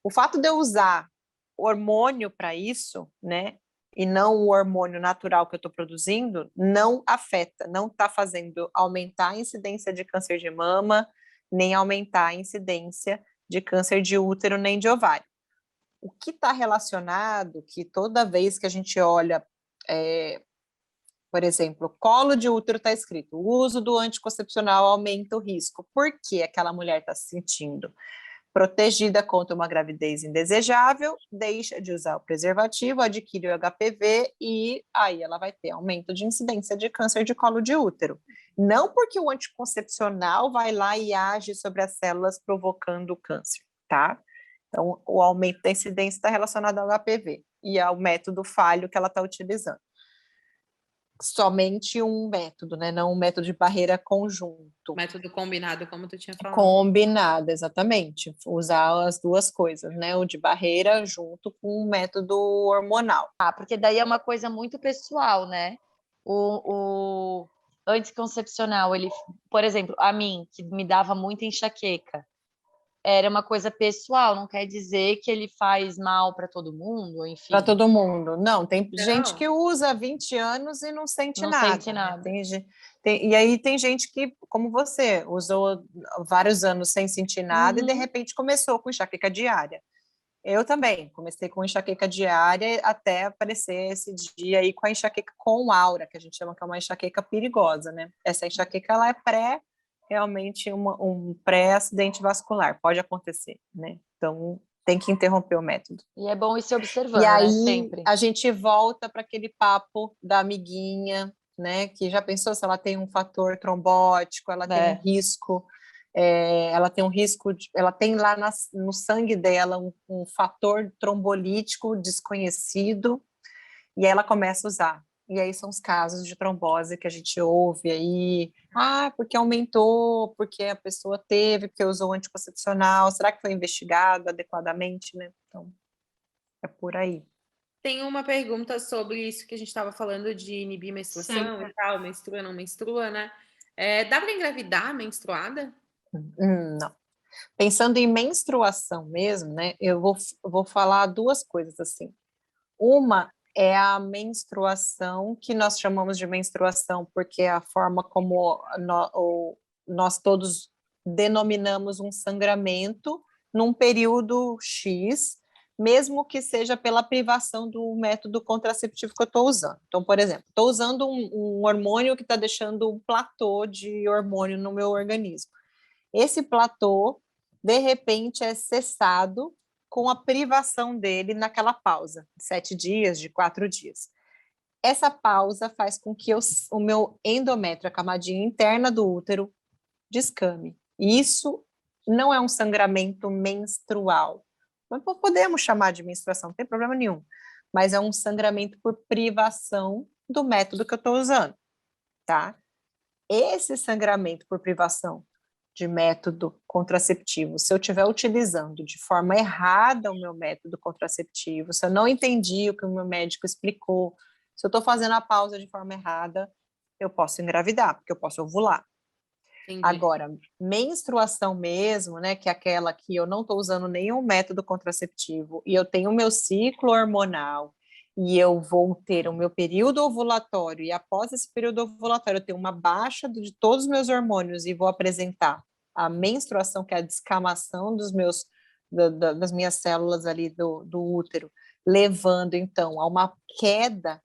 O fato de eu usar hormônio para isso, né, e não o hormônio natural que eu estou produzindo, não afeta, não está fazendo aumentar a incidência de câncer de mama, nem aumentar a incidência de câncer de útero nem de ovário. O que está relacionado, que toda vez que a gente olha, por exemplo, colo de útero está escrito, o uso do anticoncepcional aumenta o risco. Por que aquela mulher está se sentindo protegida contra uma gravidez indesejável, deixa de usar o preservativo, adquire o HPV e aí ela vai ter aumento de incidência de câncer de colo de útero. Não porque o anticoncepcional vai lá e age sobre as células provocando o câncer, tá? Então, o aumento da incidência está relacionado ao HPV e ao método falho que ela está utilizando. Somente um método, né? Não um método de barreira conjunto. Método combinado, como tu tinha falado. Combinado, exatamente. Usar as duas coisas, né? O de barreira junto com o método hormonal. Porque daí é uma coisa muito pessoal, né? O anticoncepcional, ele, por exemplo, a mim, que me dava muita enxaqueca, era uma coisa pessoal, não quer dizer que ele faz mal para todo mundo, enfim. Para todo mundo. Não, tem gente que usa há 20 anos e não sente não nada. Sente nada. Né? E aí tem gente que, como você, usou vários anos sem sentir nada e de repente começou com enxaqueca diária. Eu também comecei com enxaqueca diária até aparecer esse dia aí com a enxaqueca com aura, que a gente chama que é uma enxaqueca perigosa, né? Essa enxaqueca, ela é realmente um pré-acidente vascular, pode acontecer, né? Então, tem que interromper o método. E é bom ir se observando, e aí, né? Sempre. A gente volta para aquele papo da amiguinha, né? Que já pensou se ela tem um fator trombótico, ela tem um risco... ela tem um risco, ela tem lá no sangue dela um fator trombolítico desconhecido, e ela começa a usar. E aí são os casos de trombose que a gente ouve aí, porque aumentou, porque a pessoa teve, porque usou anticoncepcional, será que foi investigado adequadamente, né? Então, é por aí. Tem uma pergunta sobre isso que a gente estava falando de inibir menstruação e tal, menstrua, não menstrua, né? Dá para engravidar menstruada? Não. Pensando em menstruação mesmo, né? Eu vou falar duas coisas assim. Uma é a menstruação, que nós chamamos de menstruação porque é a forma como nós todos denominamos um sangramento num período X, mesmo que seja pela privação do método contraceptivo que eu estou usando. Então, por exemplo, estou usando um hormônio que está deixando um platô de hormônio no meu organismo. Esse platô, de repente, é cessado com a privação dele naquela pausa, de 7 dias, de 4 dias. Essa pausa faz com que o meu endométrio, a camadinha interna do útero, descame. E isso não é um sangramento menstrual. Mas podemos chamar de menstruação, não tem problema nenhum. Mas é um sangramento por privação do método que eu estou usando, tá? Esse sangramento por privação de método contraceptivo, se eu estiver utilizando de forma errada o meu método contraceptivo, se eu não entendi o que o meu médico explicou, se eu estou fazendo a pausa de forma errada, eu posso engravidar, porque eu posso ovular. Entendi. Agora, menstruação mesmo, né, que é aquela que eu não estou usando nenhum método contraceptivo e eu tenho o meu ciclo hormonal e eu vou ter o meu período ovulatório e após esse período ovulatório eu tenho uma baixa de todos os meus hormônios e vou apresentar a menstruação, que é a descamação das minhas células ali do útero, levando então a uma queda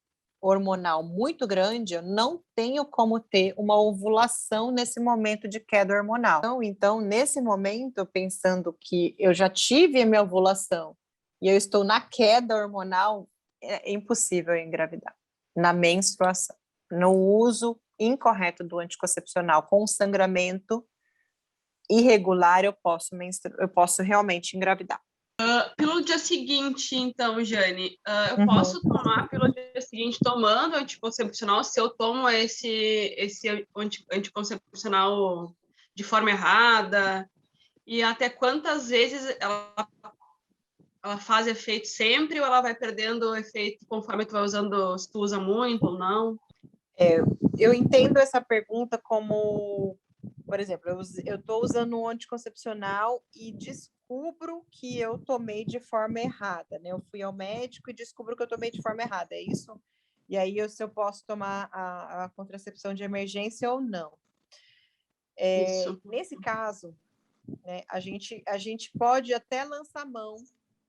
hormonal muito grande, eu não tenho como ter uma ovulação nesse momento de queda hormonal. Então, nesse momento, pensando que eu já tive a minha ovulação e eu estou na queda hormonal, é impossível engravidar na menstruação. No uso incorreto do anticoncepcional com sangramento irregular, eu posso realmente engravidar. Pelo dia seguinte, então, Jane, eu posso tomar pelo dia seguinte tomando anticoncepcional se eu tomo esse anticoncepcional de forma errada? E até quantas vezes ela faz efeito sempre ou ela vai perdendo efeito conforme tu vai usando, se tu usa muito ou não? Eu entendo essa pergunta como, por exemplo, eu estou usando um anticoncepcional e descubro que eu tomei de forma errada, né? Eu fui ao médico e descubro que eu tomei de forma errada, é isso? E aí, se eu posso tomar a contracepção de emergência ou não. Isso. Nesse caso, né, a gente pode até lançar mão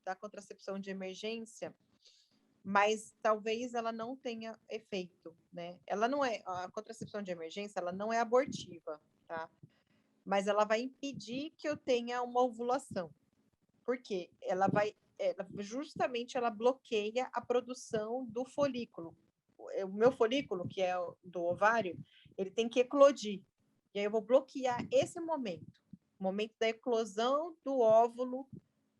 da contracepção de emergência, mas talvez ela não tenha efeito, né? A contracepção de emergência, ela não é abortiva, tá? Mas ela vai impedir que eu tenha uma ovulação. Por quê? Justamente ela bloqueia a produção do folículo. O meu folículo, que é do ovário, ele tem que eclodir. E aí eu vou bloquear esse momento, o momento da eclosão do óvulo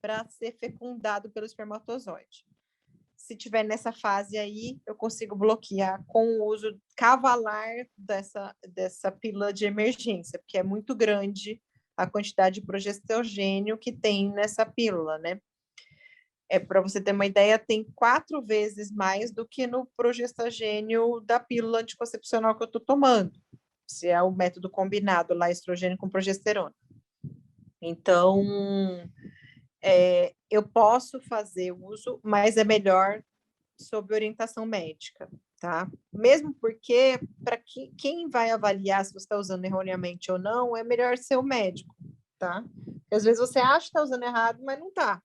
para ser fecundado pelo espermatozoide. Se tiver nessa fase aí, eu consigo bloquear com o uso cavalar dessa pílula de emergência, porque é muito grande a quantidade de progesterogênio que tem nessa pílula, né? Para você ter uma ideia, tem 4 vezes mais do que no progesterogênio da pílula anticoncepcional que eu estou tomando, se é o método combinado lá, estrogênio com progesterona. Então, eu posso fazer uso, mas é melhor sob orientação médica, tá? Mesmo porque, para quem vai avaliar se você está usando erroneamente ou não, é melhor ser o médico, tá? Porque às vezes você acha que está usando errado, mas não está.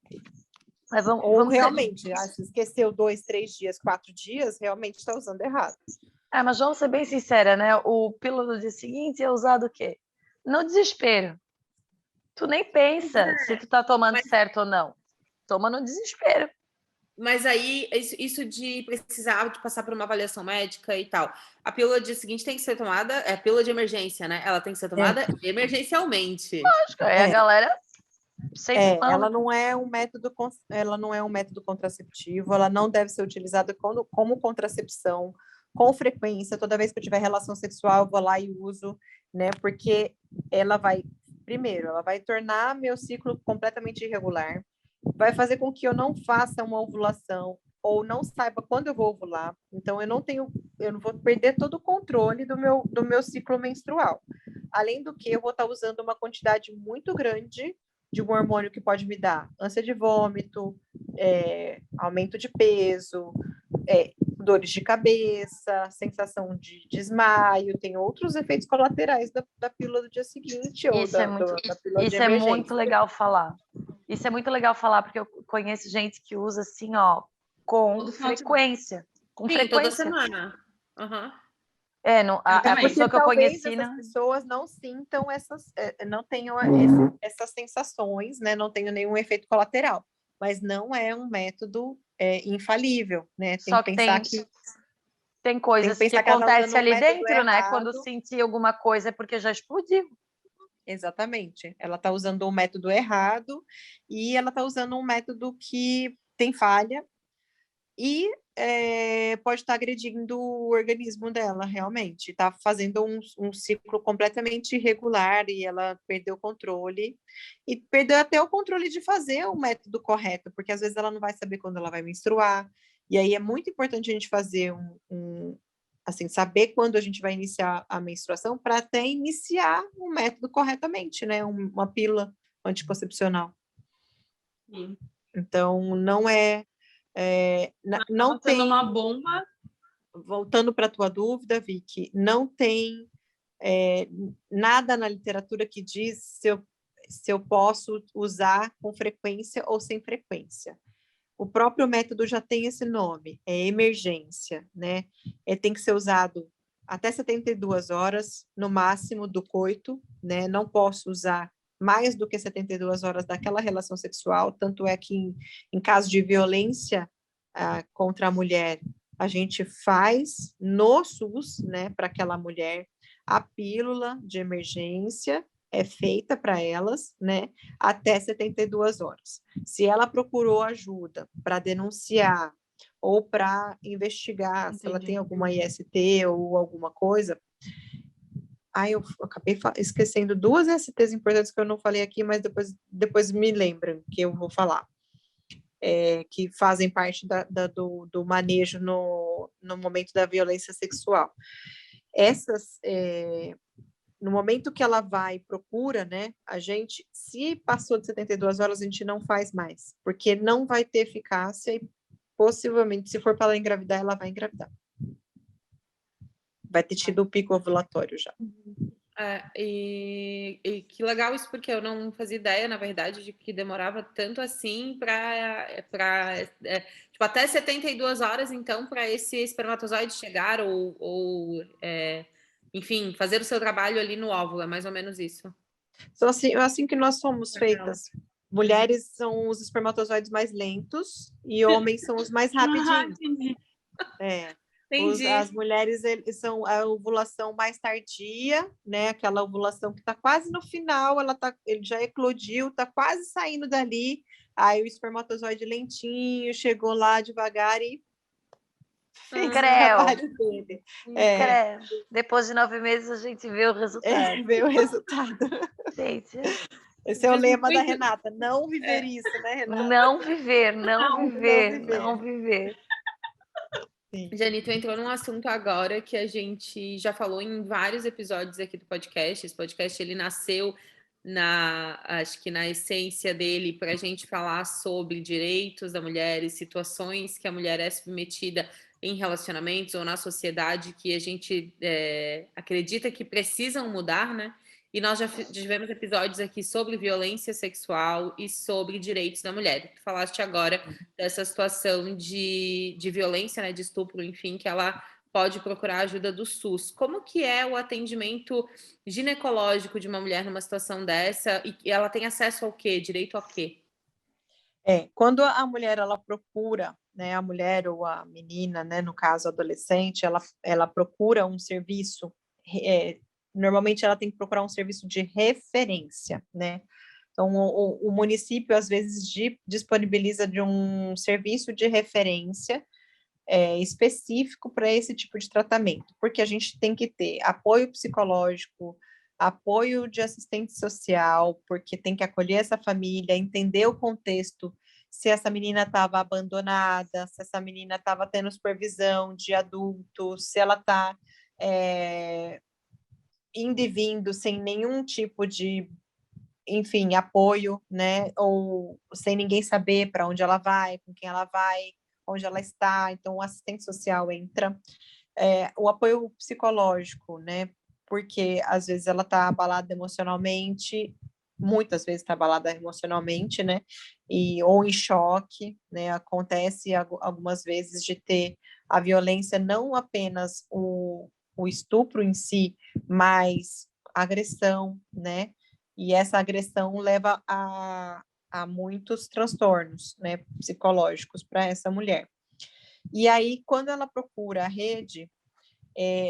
Ou realmente, se esqueceu 2, 3 dias, 4 dias, realmente está usando errado. Mas vamos ser bem sincera, né? O pílula do dia seguinte é usado o quê? No desespero. Tu nem pensa se tu tá tomando certo ou não. Toma no desespero. Mas aí, isso de precisar de passar por uma avaliação médica e tal. A pílula do dia seguinte tem que ser tomada, é a pílula de emergência, né? Ela tem que ser tomada emergencialmente. Lógico, a galera sempre ela não é um método contraceptivo, ela não deve ser utilizada como contracepção com frequência. Toda vez que eu tiver relação sexual, eu vou lá e uso, né? Porque ela vai tornar meu ciclo completamente irregular, vai fazer com que eu não faça uma ovulação ou não saiba quando eu vou ovular. Então, eu não vou perder todo o controle do meu ciclo menstrual. Além do que, eu vou estar usando uma quantidade muito grande de um hormônio que pode me dar ânsia de vômito, aumento de peso, dores de cabeça, sensação de desmaio, tem outros efeitos colaterais da pílula do dia seguinte ou da pílula de emergência. Isso é muito legal falar. Isso é muito legal falar, porque eu conheço gente que usa assim, ó, com frequência. Com Sim, frequência. toda semana. Uhum. A pessoa que eu conheci... Essas pessoas não sintam não tenham essas sensações, né? Não tenham nenhum efeito colateral. Mas não é um método infalível, né? Só que tem coisas que acontecem ali dentro, né? Quando sentir alguma coisa é porque já explodiu. Exatamente. Ela está usando um método errado e ela está usando um método que tem falha e pode estar agredindo o organismo dela, realmente. Está fazendo um ciclo completamente irregular e ela perdeu o controle. E perdeu até o controle de fazer o método correto, porque às vezes ela não vai saber quando ela vai menstruar. E aí é muito importante a gente fazer assim, saber quando a gente vai iniciar a menstruação para até iniciar o método corretamente, né? Uma pílula anticoncepcional. Sim. Então, não tem uma bomba. Voltando para a tua dúvida, Vicky, não tem nada na literatura que diz se eu posso usar com frequência ou sem frequência. O próprio método já tem esse nome, é emergência, né? Tem que ser usado até 72 horas, no máximo, do coito, né? Não posso usar mais do que 72 horas daquela relação sexual, tanto é que em caso de violência contra a mulher, a gente faz no SUS, né, para aquela mulher, a pílula de emergência é feita para elas, né, até 72 horas. Se ela procurou ajuda para denunciar ou para investigar, Entendi. se ela tem alguma IST ou alguma coisa. Eu acabei esquecendo 2 ISTs importantes que eu não falei aqui, mas depois me lembram que eu vou falar. Que fazem parte do manejo no momento da violência sexual. Essas, no momento que ela vai e procura, né, a gente, se passou de 72 horas, a gente não faz mais, porque não vai ter eficácia e possivelmente, se for para ela engravidar, ela vai engravidar. Vai ter tido o pico ovulatório já. E que legal isso, porque eu não fazia ideia, na verdade, de que demorava tanto assim para tipo, até 72 horas, então, para esse espermatozoide chegar enfim, fazer o seu trabalho ali no óvulo, é mais ou menos isso. Então, assim que nós somos feitas. Mulheres são os espermatozoides mais lentos e homens são os mais rapidinhos. Entendi. As mulheres são a ovulação mais tardia, né? Aquela ovulação que está quase no final, ele já eclodiu, está quase saindo dali. Aí o espermatozoide lentinho chegou lá devagar e fez o trabalho dele. Depois de 9 meses a gente vê o resultado. Vê o resultado. Gente, esse é o lema da Renata, não viver isso, né, Renata? Não viver. Jani, tu entrou num assunto agora que a gente já falou em vários episódios aqui do podcast. Esse podcast, ele nasceu acho que na essência dele, para a gente falar sobre direitos da mulher e situações que a mulher é submetida em relacionamentos ou na sociedade que a gente acredita que precisam mudar, né? E nós já tivemos episódios aqui sobre violência sexual e sobre direitos da mulher. Tu falaste agora dessa situação de violência, né, de estupro, enfim, que ela pode procurar a ajuda do SUS. Como que é o atendimento ginecológico de uma mulher numa situação dessa? E ela tem acesso ao quê? Direito a quê? Quando a mulher ela procura, né, a mulher ou a menina, né, no caso adolescente, ela procura um serviço, normalmente ela tem que procurar um serviço de referência, né? Então, o município, às vezes, disponibiliza de um serviço de referência específico para esse tipo de tratamento, porque a gente tem que ter apoio psicológico, apoio de assistente social, porque tem que acolher essa família, entender o contexto, se essa menina estava abandonada, se essa menina estava tendo supervisão de adulto, se ela está indo e vindo sem nenhum tipo de, enfim, apoio, né? Ou sem ninguém saber para onde ela vai, com quem ela vai, onde ela está. Então, o assistente social entra. O apoio psicológico, né? Porque às vezes ela está abalada emocionalmente, muitas vezes está abalada emocionalmente, né? Ou em choque, né? Acontece algumas vezes de ter a violência, não apenas o estupro em si, mas a agressão, né? E essa agressão leva a muitos transtornos, né, psicológicos para essa mulher. E aí, quando ela procura a rede,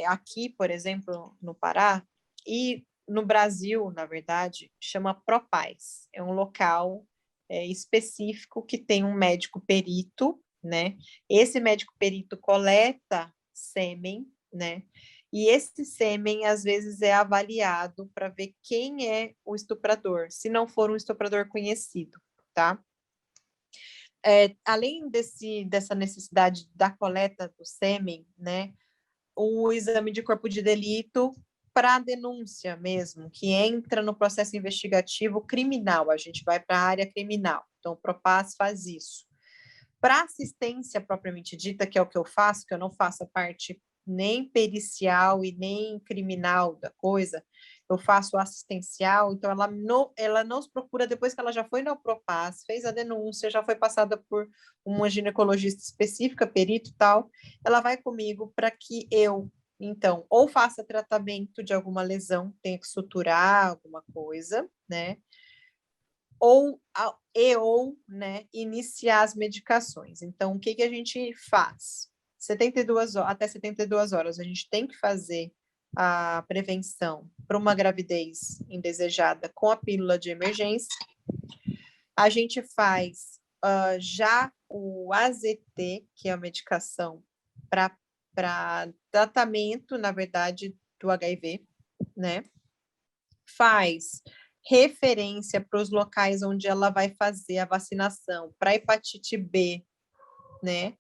aqui, por exemplo, no Pará, e no Brasil, na verdade, chama Propaz. É um local específico que tem um médico perito, né? Esse médico perito coleta sêmen, né? E esse sêmen, às vezes, é avaliado para ver quem é o estuprador, se não for um estuprador conhecido, tá? Além dessa necessidade da coleta do sêmen, né? O exame de corpo de delito para denúncia mesmo, que entra no processo investigativo criminal, a gente vai para a área criminal. Então, o Propaz faz isso. Para assistência propriamente dita, que é o que eu faço, que eu não faço a parte nem pericial e nem criminal da coisa, eu faço assistencial, então ela nos procura depois que ela já foi na Propaz, fez a denúncia, já foi passada por uma ginecologista específica, perito e tal, ela vai comigo para que eu, então, ou faça tratamento de alguma lesão, tenha que suturar alguma coisa, né? Ou né, iniciar as medicações. Então, o que a gente faz? 72 horas, até 72 horas, a gente tem que fazer a prevenção para uma gravidez indesejada com a pílula de emergência. A gente faz já o AZT, que é a medicação para tratamento, na verdade, do HIV, né? Faz referência para os locais onde ela vai fazer a vacinação para hepatite B, né?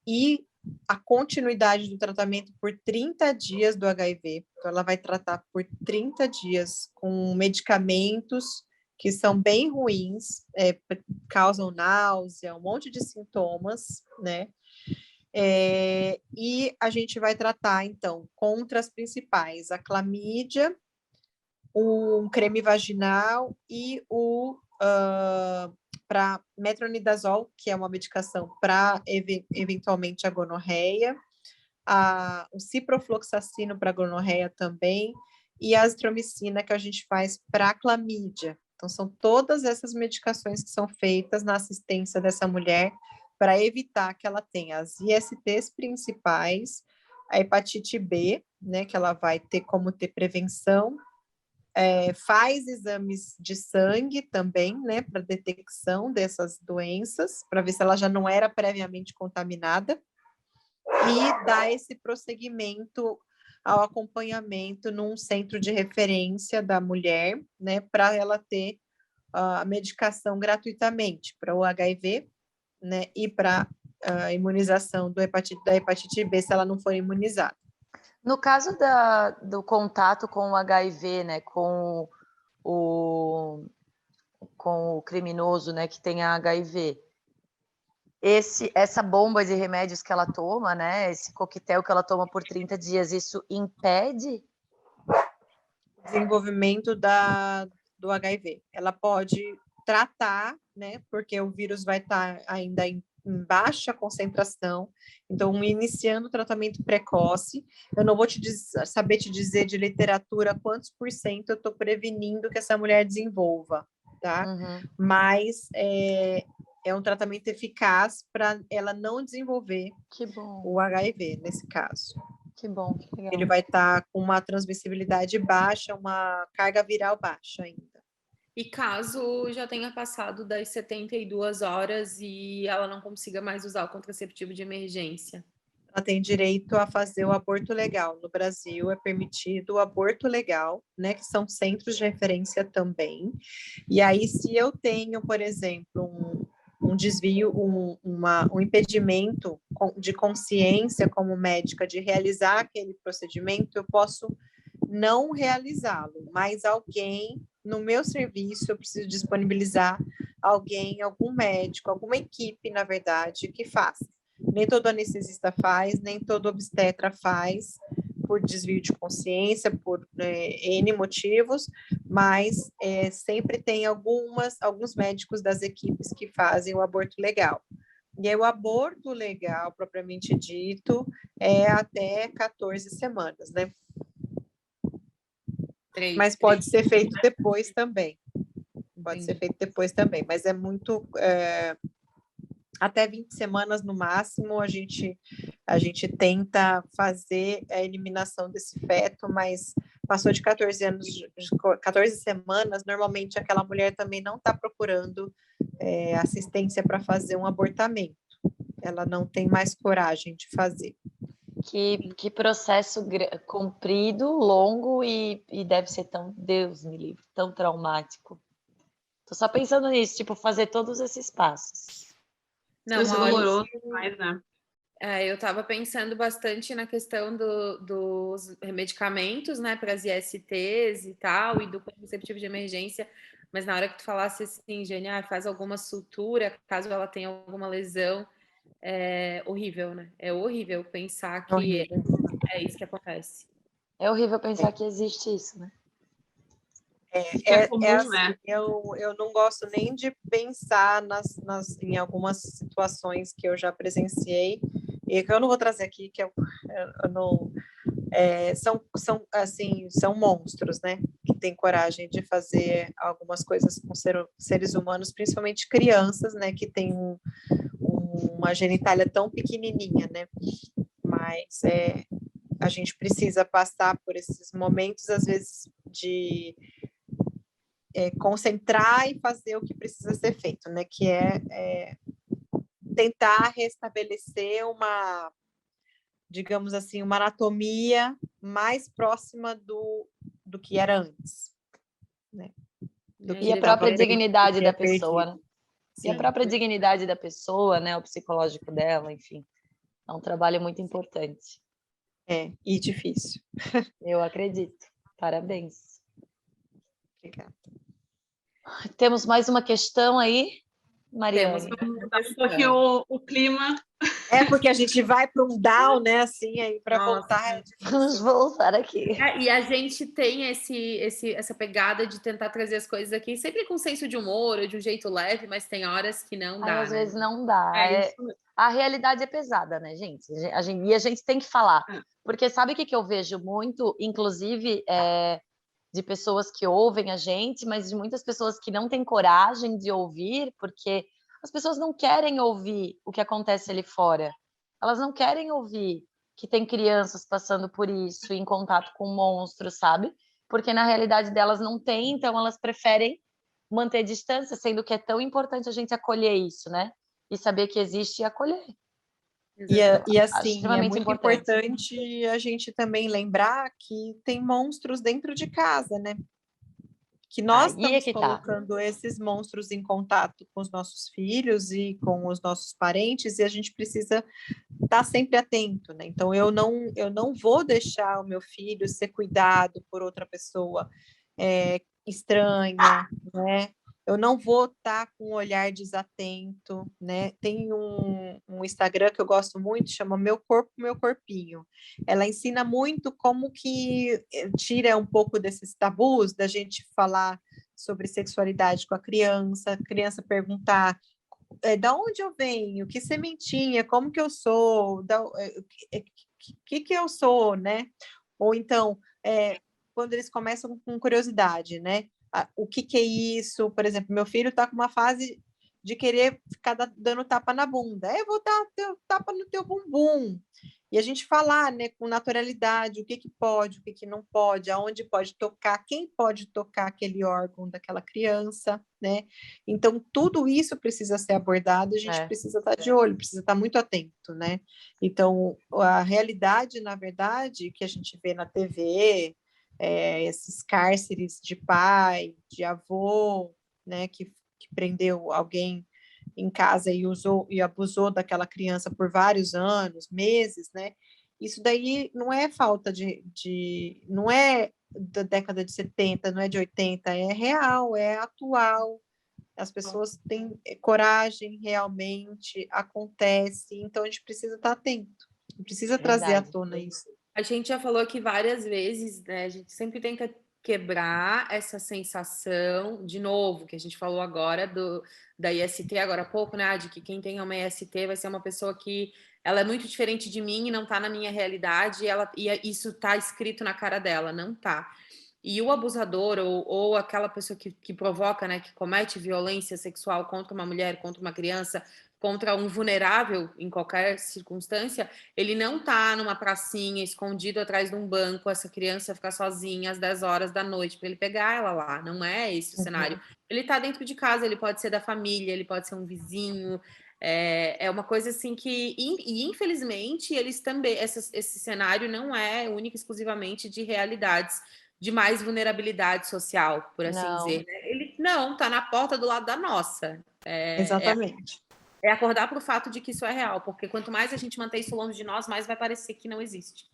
E a continuidade do tratamento por 30 dias do HIV. Então, ela vai tratar por 30 dias com medicamentos que são bem ruins, causam náusea, um monte de sintomas, né? E a gente vai tratar, então, contra as principais, a clamídia, um creme vaginal e para metronidazol, que é uma medicação para eventualmente a gonorreia, o ciprofloxacino para gonorreia também, e a azitromicina que a gente faz para clamídia. Então, são todas essas medicações que são feitas na assistência dessa mulher para evitar que ela tenha as ISTs principais, a hepatite B, né, que ela vai ter como ter prevenção, faz exames de sangue também, né, para detecção dessas doenças, para ver se ela já não era previamente contaminada, e dá esse prosseguimento ao acompanhamento num centro de referência da mulher, né, para ela ter a medicação gratuitamente para o HIV, né, e para a imunização da hepatite B, se ela não for imunizada. No caso do contato com o HIV, né, com o criminoso, né, que tem a HIV, essa bomba de remédios que ela toma, né, esse coquetel que ela toma por 30 dias, isso impede o desenvolvimento do HIV. Ela pode tratar, né, porque o vírus vai estar ainda em baixa concentração, então iniciando o tratamento precoce, eu não vou saber te dizer de literatura quantos por cento eu estou prevenindo que essa mulher desenvolva, tá? Uhum. Mas é um tratamento eficaz para ela não desenvolver o HIV, nesse caso. Que bom, que legal. Ele vai estar com uma transmissibilidade baixa, uma carga viral baixa ainda. E caso já tenha passado das 72 horas e ela não consiga mais usar o contraceptivo de emergência? Ela tem direito a fazer o aborto legal. No Brasil é permitido o aborto legal, né, que são centros de referência também. E aí, se eu tenho, por exemplo, um desvio, um impedimento de consciência como médica de realizar aquele procedimento, eu posso não realizá-lo, mas alguém no meu serviço, eu preciso disponibilizar alguém, algum médico, alguma equipe, na verdade, que faça. Nem todo anestesista faz, nem todo obstetra faz, por desvio de consciência, por N motivos, mas sempre tem alguns médicos das equipes que fazem o aborto legal. E aí, o aborto legal, propriamente dito, é até 14 semanas, né? Mas pode ser feito depois também. Pode ser feito depois também, mas é muito... até 20 semanas no máximo, a gente tenta fazer a eliminação desse feto, mas passou de 14 semanas, normalmente aquela mulher também não está procurando assistência para fazer um abortamento. Ela não tem mais coragem de fazer. Que processo comprido, longo e deve ser tão, Deus me livre, tão traumático. Tô só pensando nisso, tipo, fazer todos esses passos. Não, doloroso demais, né? Eu estava pensando bastante na questão dos medicamentos, né, para as ISTs e tal, e do contraceptivo de emergência, mas na hora que tu falasse assim, Jane, faz alguma sutura, caso ela tenha alguma lesão, é horrível, né? É horrível pensar que É isso que acontece. É horrível pensar que existe isso, né? É comum, assim, eu não gosto nem de pensar em algumas situações que eu já presenciei, e que eu não vou trazer aqui, que eu não... são monstros, né? Que têm coragem de fazer algumas coisas com seres humanos, principalmente crianças, né? Que têm uma genitália tão pequenininha, né? Mas a gente precisa passar por esses momentos, às vezes, de concentrar e fazer o que precisa ser feito, né? Que é tentar restabelecer digamos assim, uma anatomia mais próxima do que era antes, né? E a própria dignidade da pessoa, né? Sim. E a própria dignidade da pessoa, né? O psicológico dela, enfim. É um trabalho muito importante. E difícil. Eu acredito. Parabéns. Obrigada. Temos mais uma questão aí, Mariane? Um pouquinho o clima. Porque a gente vai para um down, né? Assim, aí para voltar é difícil. Vamos voltar aqui. E a gente tem essa pegada de tentar trazer as coisas aqui, sempre com senso de humor, ou de um jeito leve, mas tem horas que não dá, Às vezes não dá. Isso. A realidade é pesada, né, gente? E a gente tem que falar. Porque sabe o que eu vejo muito, inclusive, de pessoas que ouvem a gente, mas de muitas pessoas que não têm coragem de ouvir, porque as pessoas não querem ouvir o que acontece ali fora. Elas não querem ouvir que tem crianças passando por isso, em contato com monstros, sabe? Porque na realidade delas não tem, então elas preferem manter distância, sendo que é tão importante a gente acolher isso, né? E saber que existe e acolher. E assim, extremamente muito importante a gente também lembrar que tem monstros dentro de casa, né? Que nós estamos colocando esses monstros em contato com os nossos filhos e com os nossos parentes, e a gente precisa estar sempre atento, né? Então, eu não vou deixar o meu filho ser cuidado por outra pessoa estranha, né? Eu não vou estar com um olhar desatento, né? Tem um Instagram que eu gosto muito, chama Meu Corpo, Meu Corpinho. Ela ensina muito como que tira um pouco desses tabus da gente falar sobre sexualidade com a criança perguntar da onde eu venho, que sementinha, como que eu sou, que eu sou, né? Ou então, quando eles começam com curiosidade, né? O que é isso? Por exemplo, meu filho está com uma fase de querer ficar dando tapa na bunda. Eu vou dar tapa no teu bumbum. E a gente falar, né, com naturalidade, o que pode, o que não pode, aonde pode tocar, quem pode tocar aquele órgão daquela criança, né? Então, tudo isso precisa ser abordado, a gente precisa estar de olho, precisa estar muito atento, né? Então, a realidade, na verdade, que a gente vê na TV, esses cárceres de pai, de avô, né, que prendeu alguém em casa e abusou daquela criança por vários anos, meses, né? Isso daí não é falta não é da década de 70, não é de 80, é real, é atual. As pessoas têm coragem, realmente acontece, então a gente precisa estar atento, precisa trazer à tona isso. A gente já falou aqui várias vezes, né? A gente sempre tenta quebrar essa sensação, de novo, que a gente falou agora da IST agora há pouco, né? De que quem tem uma IST vai ser uma pessoa que ela é muito diferente de mim e não tá na minha realidade, e isso tá escrito na cara dela, não tá. E o abusador ou aquela pessoa que provoca, né, que comete violência sexual contra uma mulher, contra uma criança, contra um vulnerável em qualquer circunstância, ele não tá numa pracinha, escondido atrás de um banco, essa criança ficar sozinha às 10 horas da noite para ele pegar ela lá. Não é esse o cenário. Ele tá dentro de casa, ele pode ser da família, ele pode ser um vizinho. É uma coisa assim que, e infelizmente, eles também, esse cenário não é único exclusivamente de realidades de mais vulnerabilidade social, por assim dizer. Ele não, tá na porta do lado da nossa. Exatamente. É acordar para o fato de que isso é real, porque quanto mais a gente manter isso longe de nós, mais vai parecer que não existe.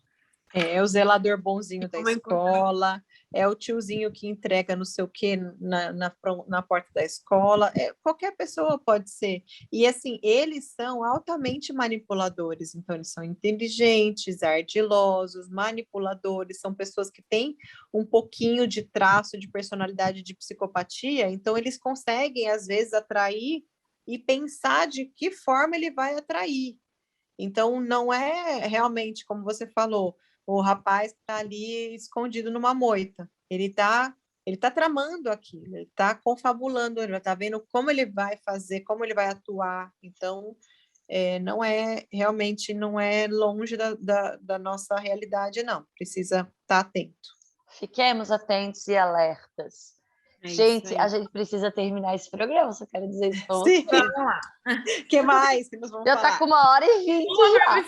É o zelador bonzinho da escola, é o tiozinho que entrega não sei o quê na porta da escola, qualquer pessoa pode ser. E assim, eles são altamente manipuladores, então eles são inteligentes, ardilosos, manipuladores, são pessoas que têm um pouquinho de traço de personalidade de psicopatia, então eles conseguem, às vezes, atrair e pensar de que forma ele vai atrair. Então, não é realmente, como você falou, o rapaz que está ali escondido numa moita. Ele tá tramando aquilo, ele está confabulando, ele está vendo como ele vai fazer, como ele vai atuar. Então, realmente não é longe da nossa realidade, não. Precisa estar atento. Fiquemos atentos e alertas. Gente, a gente precisa terminar esse programa, só quero dizer isso para vocês. Vamos lá. O que mais que nós vamos falar? Já está com 1h20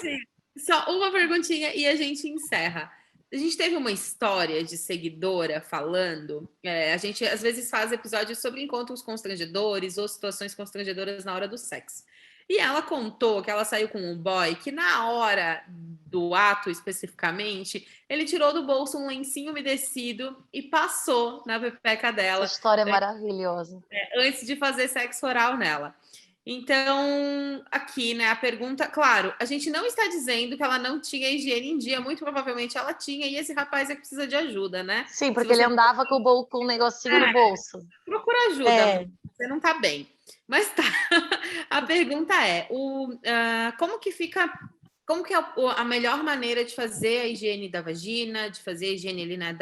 já. Só uma perguntinha e a gente encerra. A gente teve uma história de seguidora falando. A gente às vezes faz episódios sobre encontros constrangedores ou situações constrangedoras na hora do sexo. E ela contou que ela saiu com um boy que, na hora do ato especificamente, ele tirou do bolso um lencinho umedecido e passou na pepeca dela. Essa história é maravilhosa. Antes de fazer sexo oral nela. Então, aqui, né, a pergunta, claro, a gente não está dizendo que ela não tinha higiene em dia, muito provavelmente ela tinha, e esse rapaz é que precisa de ajuda, né? Sim, porque ele andava com um negocinho no bolso. Procura ajuda, você não tá bem. Mas tá, a pergunta é, como que é a melhor maneira de fazer a higiene da vagina, de fazer a higiene ali, né,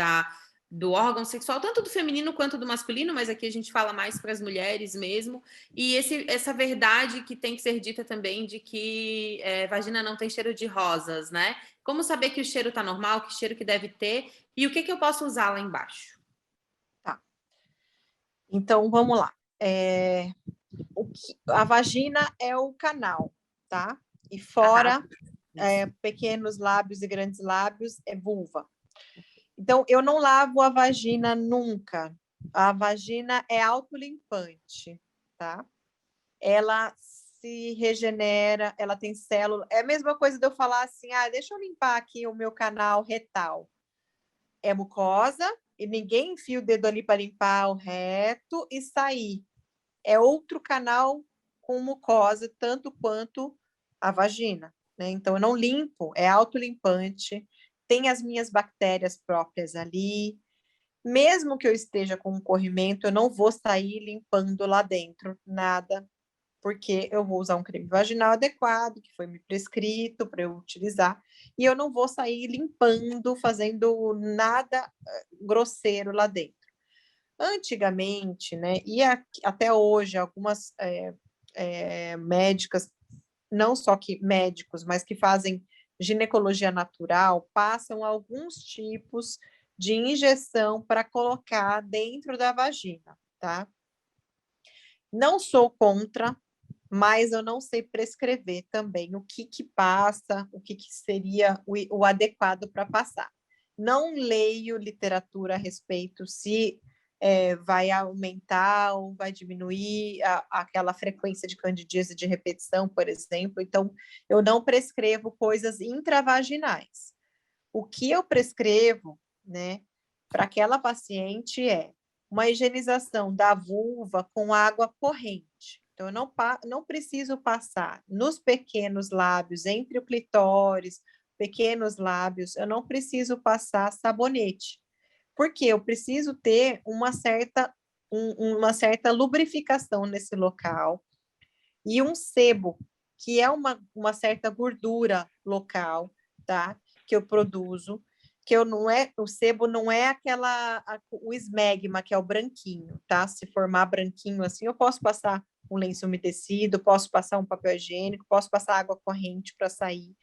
do órgão sexual, tanto do feminino quanto do masculino, mas aqui a gente fala mais para as mulheres mesmo, e essa verdade que tem que ser dita também de que vagina não tem cheiro de rosas, né? Como saber que o cheiro tá normal, que cheiro que deve ter, e o que eu posso usar lá embaixo? Tá. Então, vamos lá. A vagina é o canal, tá? E fora, pequenos lábios e grandes lábios é vulva. Então, eu não lavo a vagina nunca. A vagina é autolimpante, tá? Ela se regenera, ela tem célula. É a mesma coisa de eu falar assim, deixa eu limpar aqui o meu canal retal. É mucosa, e ninguém enfia o dedo ali para limpar o reto e sair. É outro canal com mucosa, tanto quanto a vagina, né? Então, eu não limpo, é autolimpante, tem as minhas bactérias próprias ali. Mesmo que eu esteja com um corrimento, eu não vou sair limpando lá dentro, nada, porque eu vou usar um creme vaginal adequado, que foi me prescrito para eu utilizar, e eu não vou sair limpando, fazendo nada grosseiro lá dentro. Antigamente, né, e até hoje, algumas médicas, não só que médicos, mas que fazem ginecologia natural, passam alguns tipos de injeção para colocar dentro da vagina, tá? Não sou contra, mas eu não sei prescrever também o que passa, o que seria o adequado para passar. Não leio literatura a respeito se vai aumentar ou vai diminuir aquela frequência de candidíase de repetição, por exemplo. Então, eu não prescrevo coisas intravaginais. O que eu prescrevo, né, para aquela paciente é uma higienização da vulva com água corrente. Então, eu não preciso passar nos pequenos lábios, entre o clitóris, pequenos lábios, eu não preciso passar sabonete, porque eu preciso ter uma certa lubrificação nesse local e um sebo, que é uma certa gordura local, tá? Que eu produzo, que o sebo não é o esmegma, que é o branquinho, tá? Se formar branquinho assim, eu posso passar um lenço umedecido, posso passar um papel higiênico, posso passar água corrente para sair,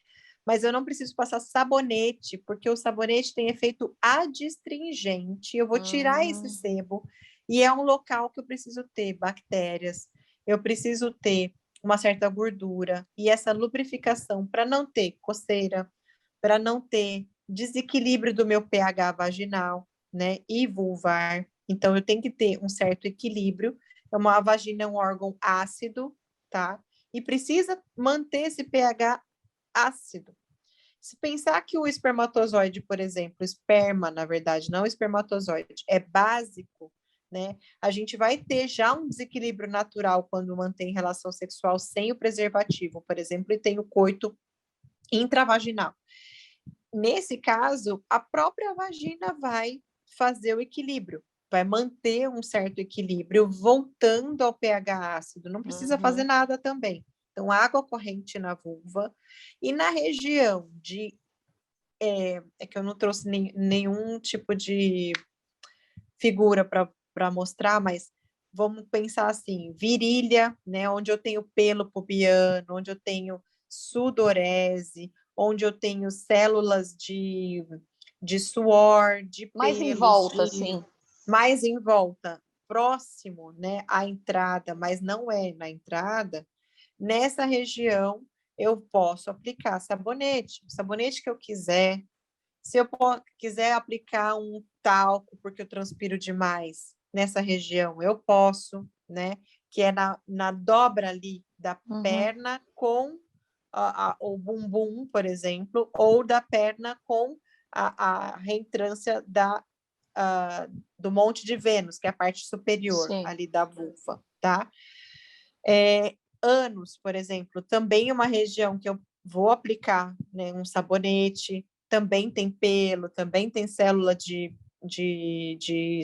mas eu não preciso passar sabonete, porque o sabonete tem efeito adstringente, eu vou tirar esse sebo, e é um local que eu preciso ter bactérias, eu preciso ter uma certa gordura, e essa lubrificação para não ter coceira, para não ter desequilíbrio do meu pH vaginal, né, e vulvar. Então, eu tenho que ter um certo equilíbrio. A vagina é um órgão ácido, tá? E precisa manter esse pH ácido. Se pensar que o espermatozoide, por exemplo, esperma, na verdade, não espermatozoide, é básico, né? A gente vai ter já um desequilíbrio natural quando mantém relação sexual sem o preservativo, por exemplo, e tem o coito intravaginal. Nesse caso, a própria vagina vai fazer o equilíbrio, vai manter um certo equilíbrio, voltando ao pH ácido, não precisa fazer nada também. Então, água corrente na vulva e na região de... É que eu não trouxe nenhum tipo de figura para mostrar, mas vamos pensar assim, virilha, né, onde eu tenho pelo pubiano, onde eu tenho sudorese, onde eu tenho células de suor, de Mais em pelos, volta, assim. mais em volta, próximo, né, à entrada, mas não é na entrada, nessa região eu posso aplicar sabonete, o sabonete que eu quiser. Se eu quiser aplicar um talco, porque eu transpiro demais nessa região, eu posso, né? Que é na dobra ali da perna com o bumbum, por exemplo, ou da perna com a reentrância do Monte de Vênus, que é a parte superior Sim. ali da vulva, tá? Ânus, por exemplo, também é uma região que eu vou aplicar, né, um sabonete, também tem pelo, também tem célula de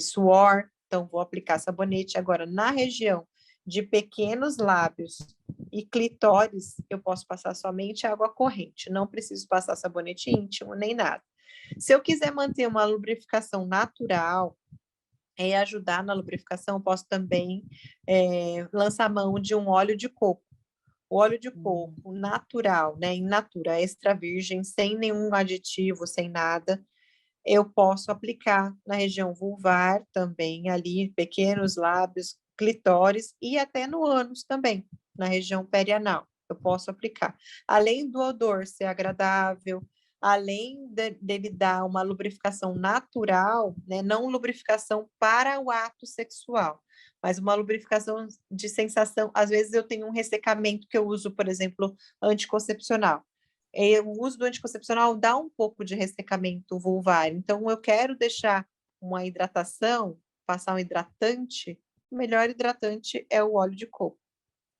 suor, então vou aplicar sabonete. Agora, na região de pequenos lábios e clitóris, eu posso passar somente água corrente, não preciso passar sabonete íntimo nem nada. Se eu quiser manter uma lubrificação natural, ajudar na lubrificação, posso também lançar mão de um óleo de coco. O óleo de coco natural, né, in natura, extra virgem, sem nenhum aditivo, sem nada, eu posso aplicar na região vulvar também, ali, pequenos lábios, clitóris e até no ânus também, na região perianal, eu posso aplicar. Além do odor ser agradável, além dele dar uma lubrificação natural, né, não lubrificação para o ato sexual, mas uma lubrificação de sensação. Às vezes eu tenho um ressecamento que eu uso, por exemplo, anticoncepcional. O uso do anticoncepcional dá um pouco de ressecamento vulvar, então eu quero deixar uma hidratação, passar um hidratante, o melhor hidratante é o óleo de coco,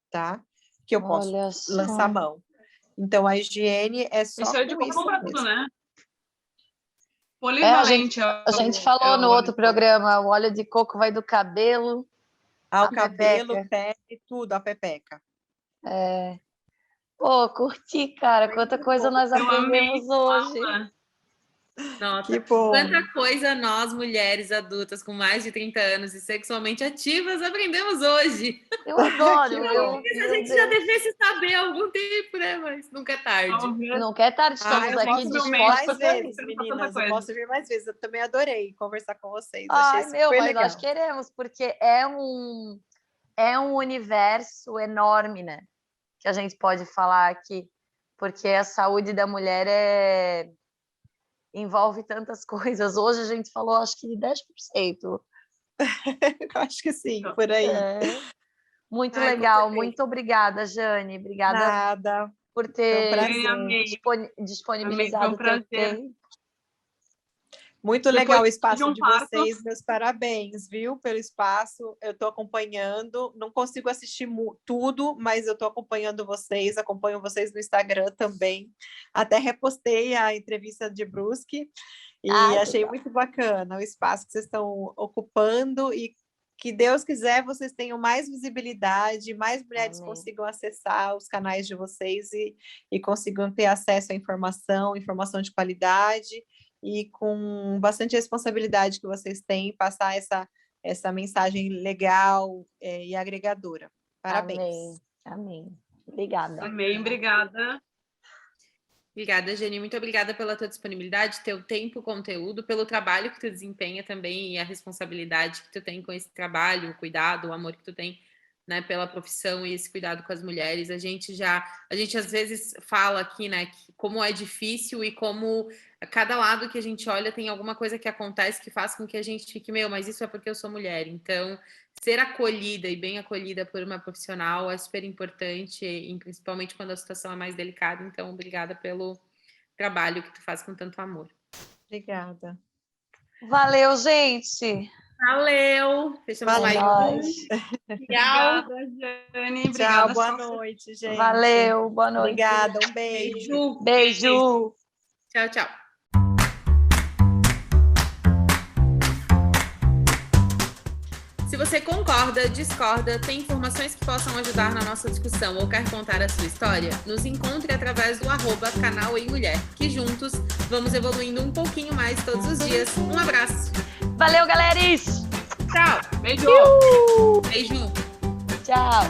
tá? Que eu posso lançar mão. Então, a higiene é só Isso é de com isso coco pra mesmo. tudo, né? Polivalente. A gente falou no outro programa, o óleo de coco vai do cabelo ao à cabelo, pepeca. pele, tudo, a pepeca. Pô, curti, cara. Quanta coisa nós aprendemos hoje. Nossa, que bom. Quanta coisa nós, mulheres adultas com mais de 30 anos e sexualmente ativas, aprendemos hoje. Eu adoro. A gente já devesse saber há algum tempo, né? Mas nunca é tarde. Nunca é tarde, estamos aqui dispostos. Mais vezes, meninas, eu posso vir mais vezes. Eu também adorei conversar com vocês. Ai, achei super mas legal. nós queremos, porque é um universo enorme, né? Que a gente pode falar aqui, porque a saúde da mulher envolve tantas coisas. Hoje a gente falou, acho que de 10%. Acho que sim, por aí. Muito legal, muito obrigada, Jane. Obrigada Nada. por ter disponibilizado o teu tempo. Muito legal o espaço de vocês, meus parabéns, viu, pelo espaço. Eu estou acompanhando, não consigo assistir tudo, mas eu estou acompanhando vocês, acompanho vocês no Instagram também. Até repostei a entrevista de Brusque e achei muito bacana o espaço que vocês estão ocupando e que Deus quiser vocês tenham mais visibilidade, mais mulheres consigam acessar os canais de vocês e consigam ter acesso à informação de qualidade, e com bastante responsabilidade que vocês têm, passar essa mensagem legal e agregadora. Parabéns. Amém. Obrigada. Amém, obrigada. Obrigada, Jane. Muito obrigada pela tua disponibilidade, teu tempo, conteúdo, pelo trabalho que tu desempenha também e a responsabilidade que tu tem com esse trabalho, o cuidado, o amor que tu tem, né, pela profissão e esse cuidado com as mulheres. A gente às vezes fala aqui, né, que como é difícil e como a cada lado que a gente olha tem alguma coisa que acontece que faz com que a gente fique, mas isso é porque eu sou mulher. Então, ser acolhida e bem acolhida por uma profissional é super importante, e principalmente quando a situação é mais delicada. Então, obrigada trabalho que tu faz com tanto amor. Obrigada. Valeu, gente. Valeu! Fechamos Valeu. mais. Tchau. Obrigada, Jane. Tchau, Obrigada, boa Sócia. noite, gente. Valeu, boa noite. Obrigada, um beijo. Beijo. Tchau, tchau. Se você concorda, discorda, tem informações que possam ajudar na nossa discussão ou quer contar a sua história, nos encontre através do @canal Ei Mulher, que juntos vamos evoluindo um pouquinho mais todos os dias. Um abraço. Valeu, galeris. Tchau. Beijo. Beijo. Tchau.